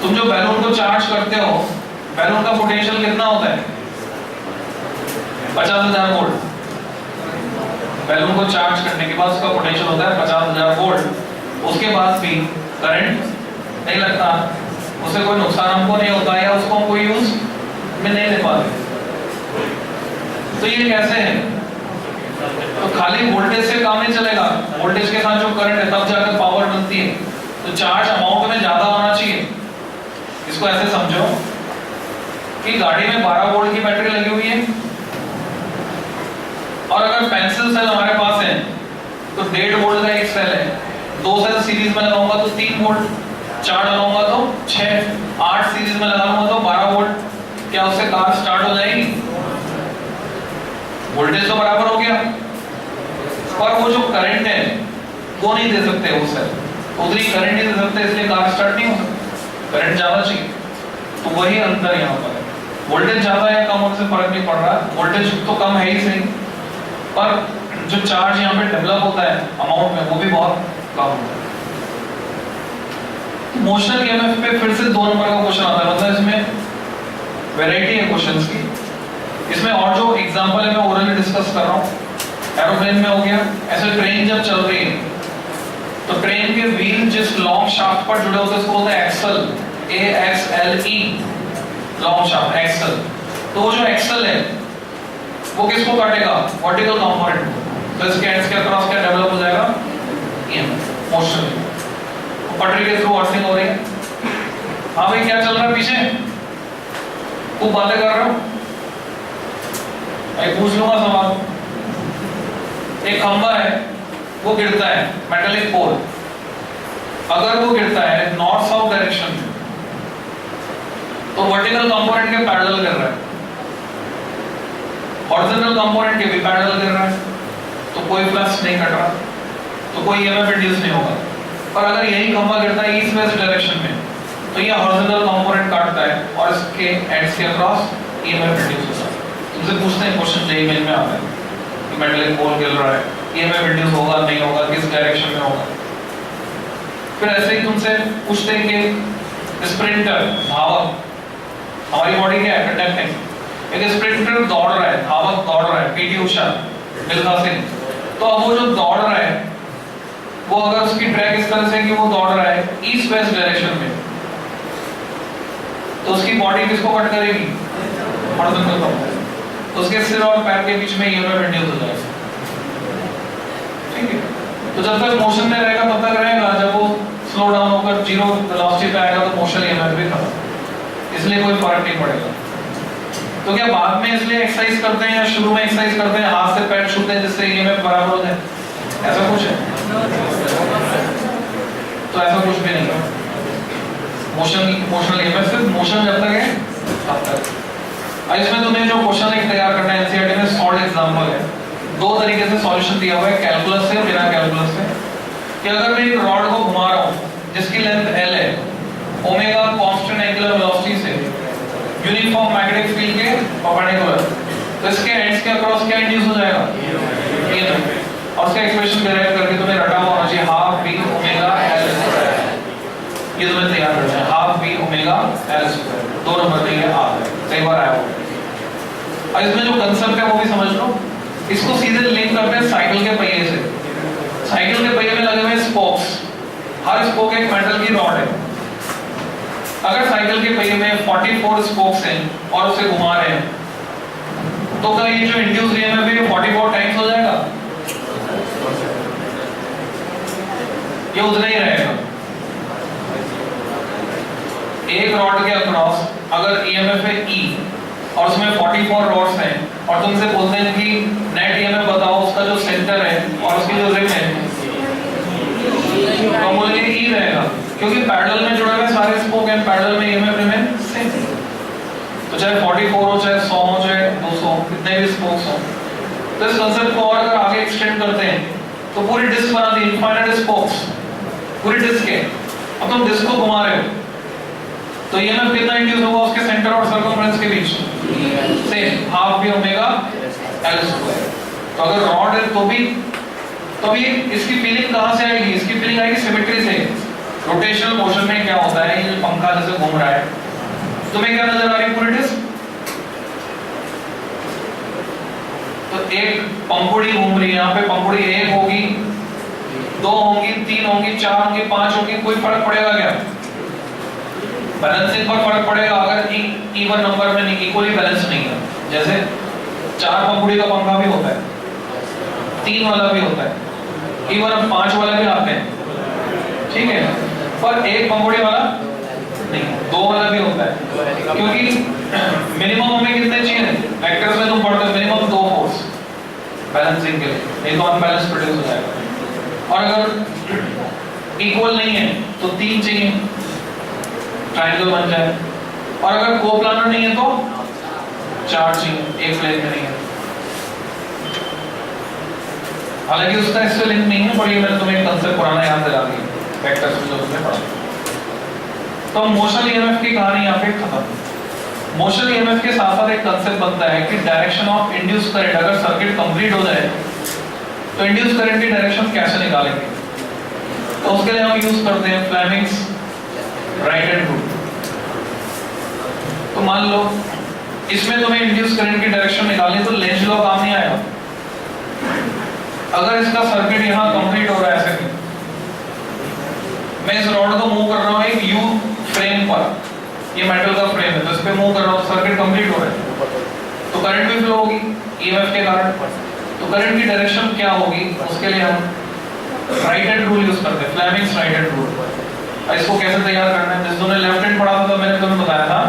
S1: तुम जो बैलून को चार्ज करते हो, बैलून का पोटेंशियल कितना होता है? 50,000 वोल्ट. बैलून को चार्ज करने के बाद उसका पोटेंशियल होता है 50,000 वोल्ट. उसके बाद भी करंट नहीं लगता, उससे कोई नुकसान हमको नहीं होता, या उसको हम कोई यूज में नहीं ले पाते. तो ये कैसे है? तो खाली वोल्टेज से काम नहीं चलेगा. वोल्टेज के साथ जो करंट है तब जाकर पावर बनती है. तो चार्ज अमाउंट में ज्यादा होना चाहिए. इसको ऐसे समझो कि गाड़ी में 12 वोल्ट की बैटरी लगी हुई है, और अगर पेंसिल सेल हमारे पास है तो 1.5 वोल्ट का एक सेल है. 2 सेल सीरीज में लगाऊंगा तो 3 वोल्ट, 4 लगाऊंगा तो 6, 8 सीरीज में लगाऊंगा तो 12 वोल्ट. क्या उससे कार स्टार्ट हो जाएगी? वोल्टेज तो बराबर हो गया, पर वो जो करंट है वो नहीं दे सकते. वो सेल उतनी करंट नहीं दे सकते, इसलिए कार स्टार्ट नहीं हो सकती. करंट ज्यादा चाहिए. तो वही अंतर यहाँ पर है. वोल्टेज ज्यादा या कम होने से फर्क नहीं पड़ रहा. वोल्टेज तो कम है ही सही, पर जो चार्ज यहाँ पे डेवलप होता है अमाउंट में, वो भी बहुत कम होता है. मोशनल ईएमएफ पे फिर से 2 नंबर का क्वेश्चन आता है. मतलब इसमें वैरायटी है क्वेश्चंस की. इसमें और जो एग्जांपल है मैं ओरली डिस्कस कर रहा हूँ. एरोप्लेन में हो गया. ऐसे ट्रेन जब चल रही है तो ट्रेन के व्हील जिस लॉन्ग शाफ्ट पर जुड़े होते हैं उसको बोलते हैं axle. AXLE, long shaft, axle. तो वो जो एक्सल है वो किसको काटेगा? Vertical component. तो इसके एंड्स के अक्रॉस क्या डेवलप हो जाएगा? EMF, motion. पटरी के थ्रू अर्थिंग हो रही है. हाँ भाई, क्या चल रहा है पीछे? खूब बातें कर रहे हो. मैं पूछ लूंगा सवाल. एक खंभा है, वो गिरता है, मेटलिक पोल. अगर वो गिरता है नॉर्थ साउथ डायरेक्शन में, तो वर्टिकल कंपोनेंट के पैरेलल कर रहा है, हॉरिजॉन्टल कंपोनेंट के भी पैरेलल कर रहा है, तो कोई फ्लक्स नहीं कट रहा, तो कोई ईएमएफ इंड्यूस नहीं होगा. और अगर यही खंभा गिरता है ईस्ट वेस्ट डायरेक्शन में, तो ये हॉरिजॉन्टल कंपोनेंट काटता है और इसके एंड्स के अक्रॉस ईएमएफ इंड्यूस होता है. तुमसे पूछते हैं क्वेश्चन जेईई मेन में आता है कि मेटलिक पोल गिर रहा है, ईएमएफ इंड्यूस होगा नहीं होगा, किस डायरेक्शन में होगा. फिर ऐसे ही तुमसे पूछते हैं कि स्प्रिंटर, धावक, हमारी बॉडी क्या है? कंडक्टिंग. एक स्प्रिंटर दौड़ रहा है, धावक दौड़ रहा है, पीटी उषा, मिल्खा सिंह. तो अब वो जो दौड़ रहा है, वो अगर उसकी ट्रैक इस तरह से कि वो दौड़ रहा है ईस्ट वेस्ट डायरेक्शन में, तो उसकी बॉडी किसको कट करेगी? Horizontal component. तो उसके सिर और पैर के बीच में ईएमएफ इंड्यूस हो जाएगा. ठीक है. तो जब तक मोशन में रहेगा तब तक रहेगा. जब वो स्लो डाउन होकर जीरो वेलोसिटी पे आएगा तो मोशन ईएमएफ भी खत्म. इसलिए कोई फर्क नहीं पड़ेगा. तो क्या बाद में इसलिए एक्सरसाइज करते हैं या शुरू में एक्सरसाइज करते हैं, हाथ से पैर छूते हैं जिससे ईएमएफ बराबर हो जाए? ऐसा कुछ है? तो ऐसा कुछ भी नहीं है. मोशनल ईएमएफ सिर्फ मोशन जब तक है तब तक. इसमें तुम्हें जो क्वेश्चन एक तैयार करना है, एनसीईआरटी में सॉल्व एग्जांपल है. 2 तरीके से सॉल्यूशन दिया हुआ है, कैलकुलस से, बिना कैलकुलस से. कि अगर मैं एक रॉड को घुमा रहा हूँ जिसकी लेंथ L है, ओमेगा कांस्टेंट एंगुलर वेलोसिटी से यूनिफॉर्म मैग्नेटिक फील्ड के परपेंडिकुलर, तो इसके एंड्स के अक्रॉस क्या इंड्यूस हो जाएगा, EMF। और उसका एक्सप्रेशन डिराइव करके तुम्हें रटा हुआ होना चाहिए half B omega L square. ये तुम्हें तैयार करना है, half B omega L square, 2 number पे ये आ गया, कई बार आया होगा। और इसमें जो कंसेप्ट है वो भी समझ लो। इसको सीधे लिंक करते हैं साइकिल के पहिए से। साइकिल के पहिए में लगे हुए स्पोक्स, हर स्पोक एक मेटल की रॉड है। अगर साइकिल के पहिए में 44 स्पोक्स हैं और उसे घुमा रहे हैं, तो क्या ये जो इंड्यूस ईएमएफ है 44 टाइम्स हो जाएगा? ये उतना ही रहेगा। एक रॉड के अक्रॉस अगर ईएमएफ है E और उसमें 44 रॉड्स हैं और तुमसे बोलते हैं कि नेट ईएमएफ बताओ उसका जो सेंटर है और उसकी जो रिम है, तो बोलेंगे E रहेगा, क्योंकि पैरेलल में जुड़े हुए सारे स्पोक हैं, पैरेलल में ईएमएफ रिमेन सेम। तो चाहे 44 हो, चाहे 100 हो, चाहे 200, कितने भी स्पोक्स हो। तो इस कांसेप्ट को और अगर आगे एक्सटेंड करते हैं तो पूरी डिस्क बना दी, इनफाइनाइट स्पोक्स पूरी डिस्क है। अब तुम डिस्क को घुमा रहे हो तो ईएमएफ कितना इंड्यूस होगा उसके सेंटर और सर्कमफ्रेंस के बीच? Same, half B omega L square. तो अगर रॉड है तो भी ये इसकी फीलिंग कहां से आएगी? इसकी फीलिंग आएगी सिमेट्री से। रोटेशनल मोशन में क्या होता है, ये पंखा जैसे घूम रहा है, तुम्हें क्या नजर आ रही है पूरी डिस्क? तो एक पंखुड़ी घूम रही है, यहाँ पे पंखुड़ी 1 होगी, 2 होंगी, 3 होंगी, 4 होंगी, 5 होंगी, कोई फर्क पड़ेगा क्या? बैलेंसिंग पर फर्क पड़ेगा अगर इवन नंबर में नहीं, इक्वली बैलेंस नहीं है। जैसे 4 पंखुड़ी का पंखा भी होता है, 3 वाला भी होता है, इवन 5 वाला भी आते हैं, ठीक है, पर 1 पंखुड़ी वाला नहीं, 2 वाला भी होता है। क्योंकि मिनिमम हमें कितने चाहिए? वेक्टर्स में तुम पढ़ते हो मिनिमम 2 फोर्स बैलेंसिंग के लिए, नहीं तो अनबैलेंस प्रोड्यूस हो जाएगा। और अगर इक्वल नहीं है तो 3 चाहिए, ट्रायंगल बन जाए। और अगर कोप्लानर नहीं है तो 4 चाहिए, एक प्लेन में नहीं है। हालांकि उसका इससे लिंक नहीं है, पर ये मैंने तुम्हें कंसेप्ट पुराना याद दिला दिया वेक्टर्स में जो तुमने पढ़ा। तो मोशन ईएमएफ की कहानी यहाँ पे खत्म। मोशन ईएमएफ के साथ साथ एक कंसेप्ट बनता है कि डायरेक्शन ऑफ इंड्यूस करंट, अगर सर्किट कंप्लीट हो जाए तो इंड्यूस करंट की डायरेक्शन कैसे निकालेंगे? तो उसके लिए हम यूज करते हैं फ्लेमिंग्स राइट हैंड रूल। तो मान लो इसमें तुम्हें इंड्यूस करंट की डायरेक्शन निकालनी, तो लेंज लॉ काम नहीं आएगा। अगर इसका सर्किट यहाँ कंप्लीट हो रहा है ऐसे, मैं इस रॉड को मूव कर रहा हूँ एक यू फ्रेम पर, ये मेटल का फ्रेम है, तो इस पे मूव कर रहा हूँ, सर्किट कंप्लीट हो रहा है, तो करंट भी फ्लो होगी ईएमएफ के कारण। तो करंट की डायरेक्शन क्या होगी, उसके लिए हम राइट हैंड रूल यूज करते हैं, फ्लेमिंग्स राइट हैंड रूल। इसको कैसे तैयार करना है? जिस तुमने लेफ्ट हैंड पढ़ा था तो मैंने तुम्हें बताया था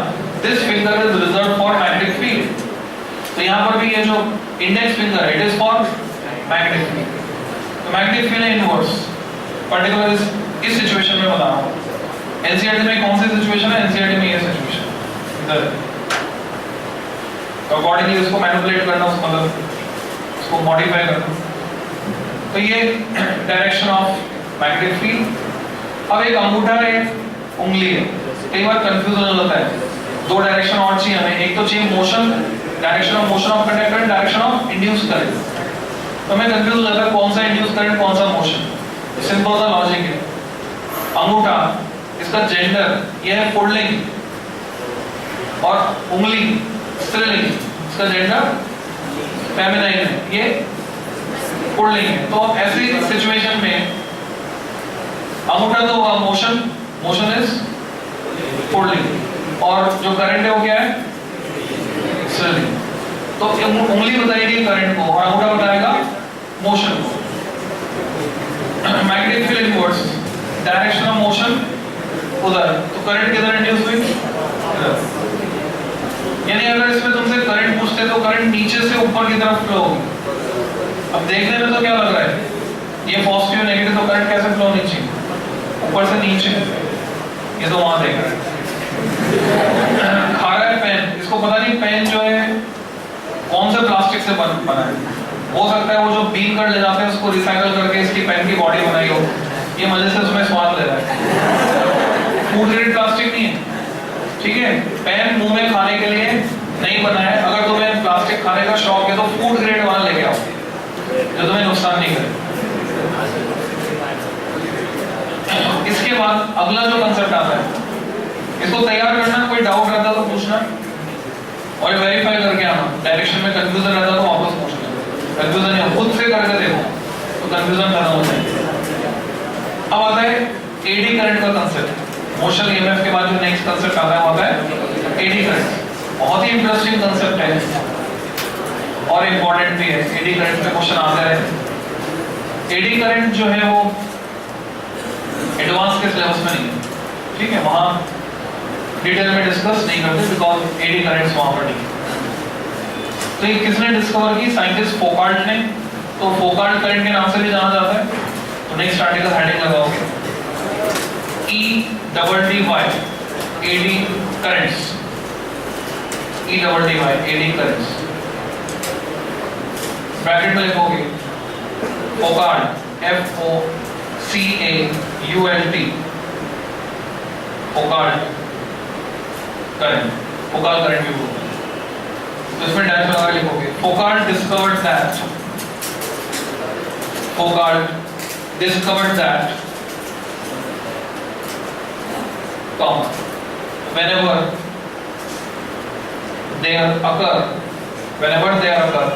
S1: this finger is reserved for magnetic field. तो यहाँ पर भी ये जो इंडेक्स फिंगर है it is for magnetic field. तो मैग्नेटिक फील्ड है इनवर्स, पर्टिकुलर इस सिचुएशन में बता रहा हूँ। एनसीईआरटी में कौन सी सिचुएशन है? एनसीईआरटी में ये सिचुएशन इधर। तो अकॉर्डिंगली इसको मैनिपुलेट करना, उसको मतलब इसको मॉडिफाई करना। तो ये डायरेक्शन ऑफ मैग्नेटिक फील्ड। अब एक अंगूठा है, उंगली है, कई बार कंफ्यूजन हो जाता है। 2 डायरेक्शन और चाहिए हमें, एक तो चाहिए motion, direction of motion of conductor, direction of induce current. तो हमें कंफ्यूज हो जाता है कौन सा इंड्यूस करंट, कौन सा मोशन। सिंपल सा लॉजिक है। अंगूठा, इसका जेंडर ये है पुल्लिंग, और उंगली स्त्रीलिंग, इसका जेंडर फेमिनाइन है, ये पुल्लिंग है। तो ऐसी सिचुएशन में अंगूठा तो होगा मोशन, मोशन इज पुल्लिंग, और जो करंट है वो क्या है? स्त्रीलिंग। तो उंगली बताएगी करंट को और अंगूठा बताएगा मोशन को। Magnetic field inverse, direction of motion उधर, तो करंट किधर इंड्यूस हुई? इधर। यानी अगर इसमें तुमसे करंट पूछते तो करंट नीचे से ऊपर की तरफ फ्लो होगी। अब देखने में तो क्या लग रहा है, ये पॉजिटिव नेगेटिव, तो करंट कैसे फ्लो नीचे? ऊपर से नीचे। ये तो वहां देख रहा है, खा रहा है पेन, इसको पता नहीं पेन जो है कौन से प्लास्टिक से बना है। हो सकता है वो जो बीन कर ले जाते हैं उसको रिसाइकल करके इसकी पेन की बॉडी बनाई हो, ये मजे से उसमें स्वाद ले रहा है। फूड ग्रेड प्लास्टिक नहीं है, ठीक है, पेन मुंह में खाने के लिए नहीं बना है। अगर तुम्हें प्लास्टिक खाने का शौक है तो फूड ग्रेड वाला लेके आओ जो तुम्हें नुकसान नहीं करे। इसके बाद अगला जो कंसेप्ट आता है, इसको तैयार करना, कोई डाउट रहता तो पूछना और वेरीफाई करके आना। डायरेक्शन में कंफ्यूजन रहता तो वापस पूछना, कंफ्यूजन नहीं खुद से करके देखो तो कंफ्यूजन खत्म हो जाएगी। अब आता है एडी करंट का कंसेप्ट। मोशन ईएमएफ के बाद जो नेक्स्ट कंसेप्ट आता है वो आता है एडी करंट। बहुत ही इंटरेस्टिंग कंसेप्ट है और इंपॉर्टेंट भी है। एडी करंट पे क्वेश्चन आते रहे। एडी करंट जो है वो एडवांस के सिलेबस में नहीं है, ठीक है, वहां डिटेल में डिस्कस नहीं करते बिकॉज एडी करंट्स वहां पर नहीं। तो ये किसने डिस्कवर की? साइंटिस्ट फोकाल्ट ने। तो फोकाल्ट करंट के नाम से भी जाना जाता है। तो नेक्स्ट आर्टिकल हेडिंग लगाओगे EDDY eddy currents, EDDY eddy currents. Bracket में लिखोगे Foucault FOCAULT Foucault current, Foucault current भी बोलते हैं। तो इसमें डैश लगा लिखोगे Foucault discovered that, Foucault discovered that, whenever there occur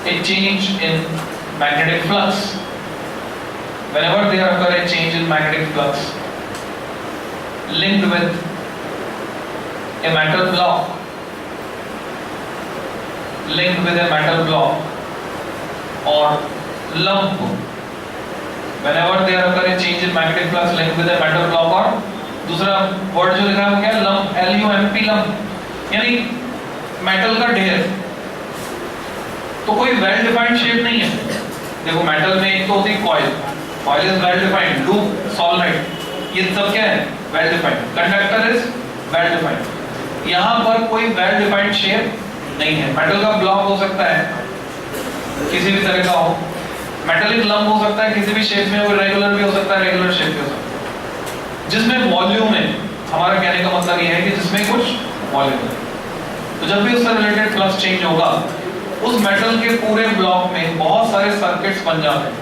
S1: a change in magnetic flux, whenever there occur a change in magnetic flux linked with a metal block, or lump, whenever there occur a change in magnetic flux linked with a metal block, और दूसरा वर्ड जो लिखा है वो क्या है? lump, LUMP, lump, यानी मेटल का ढेर। तो कोई वेल डिफाइंड शेप नहीं है। देखो मेटल में एक तो होती है coil is well defined, loop, solenoid, ये सब क्या है? Well defined. Conductor is well defined. यहाँ पर कोई वेल डिफाइंड शेप नहीं है। मेटल का ब्लॉक हो सकता है, किसी भी तरह का हो, मेटालिक लंप हो सकता है किसी भी शेप में, और रेगुलर भी हो सकता है, रेगुलर शेप भी हो सकता है, जिसमें वॉल्यूम है। हमारा कहने का मतलब यह है कि जिसमें कुछ वॉल्यूम है। तो जब भी उससे रिलेटेड फ्लक्स चेंज होगा, उस मेटल के पूरे ब्लॉक में बहुत सारे सर्किट्स बन जाते हैं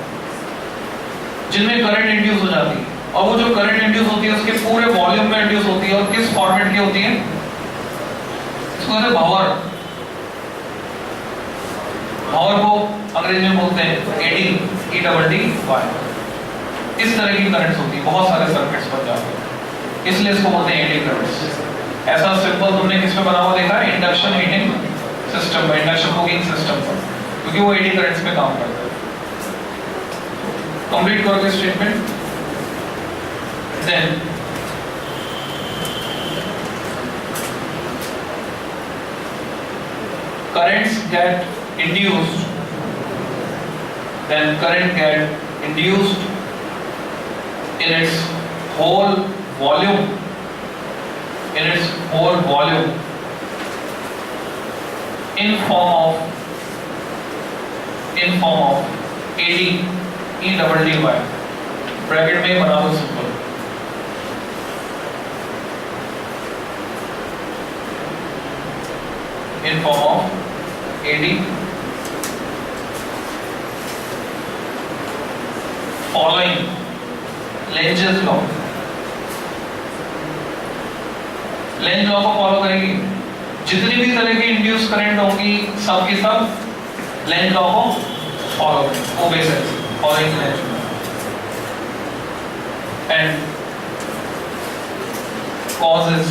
S1: जिनमें करंट इंड्यूस हो जाती है, और वो जो करंट इंड्यूस होती है उसके पूरे वॉल्यूम में इंड्यूस होती है। और किस फॉर्मेट की होती है? इसको कहते हैं भंवर। भंवर को अंग्रेजी में बोलते हैं एडी, EDDY। इस तरह की करंट्स होती है, बहुत सारे सर्किट्स बन जाते हैं, इसलिए इसको बोलते हैं एडी करंट्स। ऐसा सिंबल तुमने किस में बना हुआ देखा है? इंडक्शन हीटिंग सिस्टम पर, इंडक्शन कुकिंग सिस्टम पर, क्योंकि वो एडी करंट्स में काम करता है। कंप्लीट करोगे statement. Then currents get induced, then current get induced in its whole volume, in form of AD, EDDY। Bracket में बना दो simple. in form of AD following Lenz law। Lenz law को फॉलो करेगी। जितनी भी तरह की इंड्यूस करंट होंगी सब की सब लेंज लॉ को फॉलो करेंगे, ओबे करेंगे, following Lenz law. And causes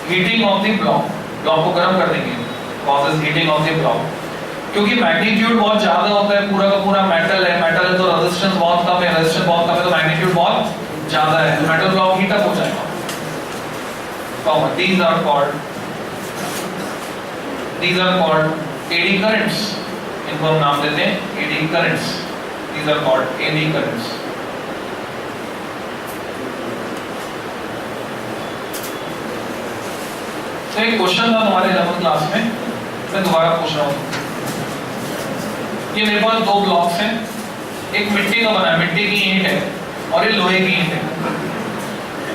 S1: heating of the block, block को गर्म कर देंगे, causes heating of the block. क्योंकि मैग्नीट्यूड बहुत ज्यादा होता है, पूरा का पूरा मेटल है तो रेजिस्टेंस बहुत कम है, रेजिस्टेंस बहुत कम है तो मैग्नीट्यूड बहुत ज्यादा है, तो मेटल ब्लॉक हीट अप हो जाएगा। Common these are called eddy currents. इनको हम नाम देते हैं eddy currents. these are called eddy currents. तो एक क्वेश्चन था हमारे 11th क्लास में, मैं दोबारा पूछ रहा हूँ। ये मेरे पास दो ब्लॉक्स हैं, एक मिट्टी का बना है, मिट्टी की ईंट है और ये लोहे की ईंट है।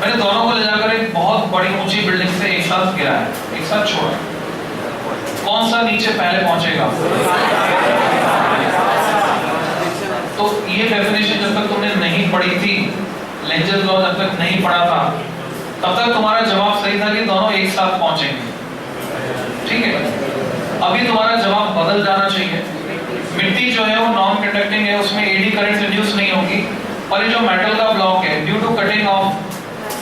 S1: मैंने दोनों को ले जाकर एक बहुत बड़ी ऊंची बिल्डिंग से एक साथ गिराया, एक साथ छोड़ा, कौन सा नीचे पहले पहुंचेगा? तो ये डेफिनेशन जब तक तुमने नहीं पढ़ी थी, लेंजेस लॉ जब तक नहीं पढ़ा था, तब तक तुम्हारा जवाब सही था कि दोनों एक साथ पहुंचेंगे। ठीक है, अभी तुम्हारा जवाब बदल जाना चाहिए। मिट्टी जो है वो नॉन कंडक्टिंग है, उसमें एडी करंट इंड्यूस नहीं होगी, और ये जो मेटल का ब्लॉक है, due to cutting of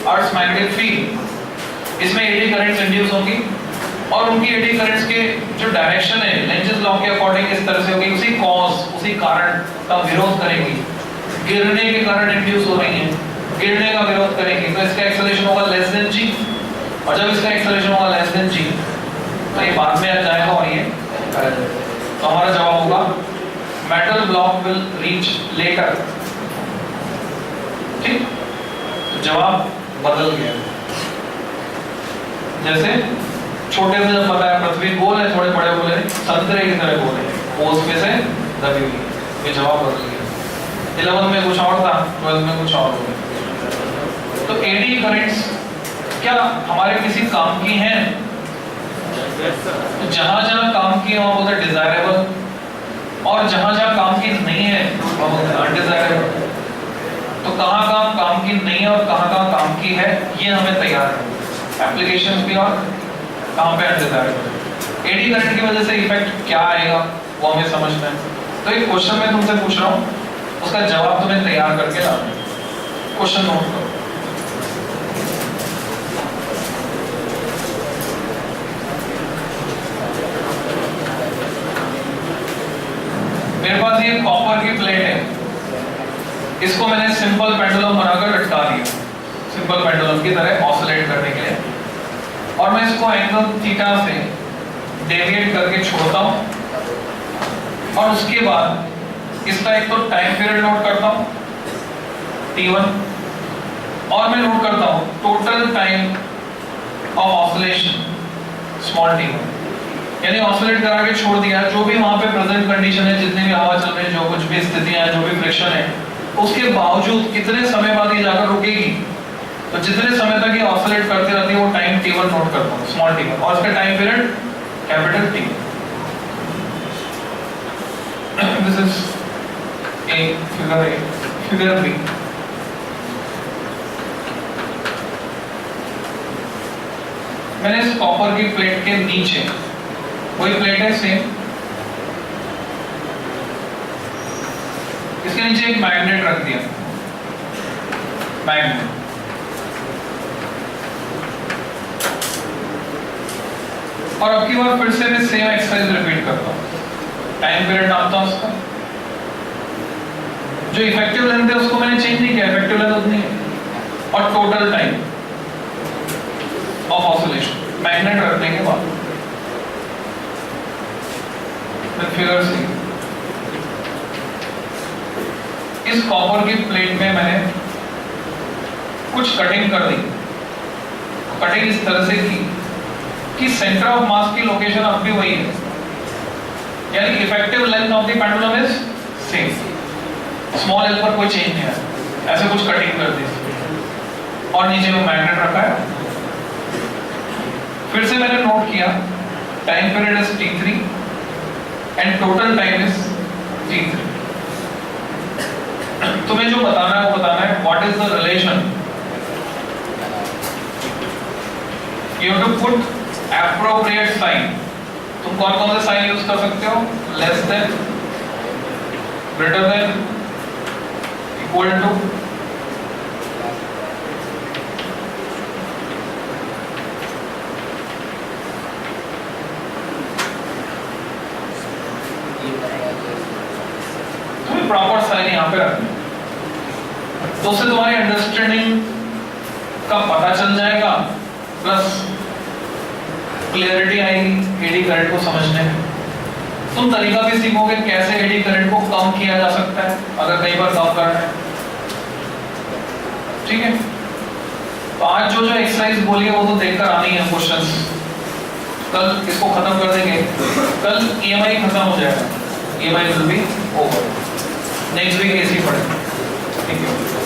S1: earth magnetic field, इसमें एडी करंट्स इंड्यूस होगी, और उनकी एडी करंट्स के जो डायरेक्शन है लेंजेस लॉ के अकॉर्डिंग इस तरह से होगी, उसी कॉज, उसी कारण का विरोध करेंगी। गिरने के कारण इंड्यूस हो रही है, गिरने का विरोध करेंगी, तो इसका एक्सेलरेशन होगा लेस देन g, और जब इसका एक्सेलरेशन होगा लेस देन g, तो ये बाद में आ जाएगा और ये, तो हमारा जवाब होगा metal block will reach later. ठीक, तो जवाब बदल गया। जैसे छोटे से जब बताया पृथ्वी गोल है, थोड़े बड़े बोले संतरे की तरह गोल है, वो उसमें से दबी हुई, ये जवाब बदल गया। 11 में कुछ और था, 12 में कुछ और हो गया। तो एडी करंट्स क्या हमारे किसी काम की हैं? जहां जहां काम की है वहां बोलते हैं डिजायरेबल, और जहां जहां काम की नहीं है वहां बोलते हैं अनडिजायरेबल। तो कहां कहां काम की नहीं है और कहां कहां काम की है, ये हमें तैयार है, एप्लीकेशंस भी और कहां पे अनडिजायरेबल। एडी करंट की वजह से इफेक्ट क्या आएगा वो हमें समझना है। तो एक क्वेश्चन मैं तुमसे पूछ रहा हूं, उसका जवाब तुम्हें तैयार करके लाना है। क्वेश्चन नोट करो। मेरे पास ये कॉपर की प्लेट है, इसको मैंने सिंपल पेंडुलम बनाकर लटका दिया, सिंपल पेंडुलम की तरह ऑसिलेट करने के लिए, और मैं इसको एंगल थीटा से डेविएट करके छोड़ता हूं, और उसके बाद इसका एक तो टाइम पीरियड नोट करता हूं t1, और मैं नोट करता हूं total time of oscillation small t1, यानी ऑसिलेट करा के छोड़ दिया, जो भी वहां पे प्रेजेंट कंडीशन है, जितनी भी हवा चल रही है, जो कुछ भी स्थितियां हैं, जो भी फ्रिक्शन है, उसके बावजूद कितने समय बाद ये जाकर रुकेगी, तो जितने समय तक ये ऑसिलेट करती रहती है वो टाइम t1 नोट करता हूं, स्मॉल t1, और इसका time period capital T। This is figure B। मैंने इस कॉपर की प्लेट के नीचे, वही प्लेट है सेम, इसके नीचे एक मैग्नेट रख दिया, मैग्नेट, और अब की बार फिर से मैं सेम एक्सरसाइज रिपीट करता हूं। टाइम पीरियड नापता हूं उसका, जो इफेक्टिव लेंथ है उसको मैंने चेंज नहीं किया, इफेक्टिव लेंथ उतनी है, और total time of oscillation magnet रखने के बाद फिगर सी, इस कॉपर की प्लेट में मैंने कुछ कटिंग कर दी, कटिंग इस तरह से की कि सेंटर ऑफ मास की लोकेशन अब भी वही है, यानी effective length of the pendulum is same, small L पर कोई चेंज नहीं है, ऐसे कुछ कटिंग कर दी, और नीचे में मैग्नेट रखा है। फिर से मैंने नोट किया time period is t3 and total time is t3। तुम्हें जो बताना है वो बताना है what is the relation, you have to put appropriate sign. तुम कौन कौन से साइन यूज कर सकते हो? Less than, greater than, equal to, तुम्हें प्रॉपर साइन यहाँ पे रखना, तो उससे तुम्हारी अंडरस्टैंडिंग का पता चल जाएगा, प्लस क्लियरिटी आएगी एडी करंट को समझने में। तुम तरीका भी सीखोगे कैसे एडी करंट को कम किया जा सकता है अगर कई बार कम करना है। ठीक है, तो आज जो जो एक्सरसाइज बोली है वो तो देखकर आनी है क्वेश्चंस, कल इसको खत्म कर देंगे, कल ईएमआई खत्म हो जाएगा, EMI will be over, next week ऐसे ही पढ़ेंगे। ठीक है।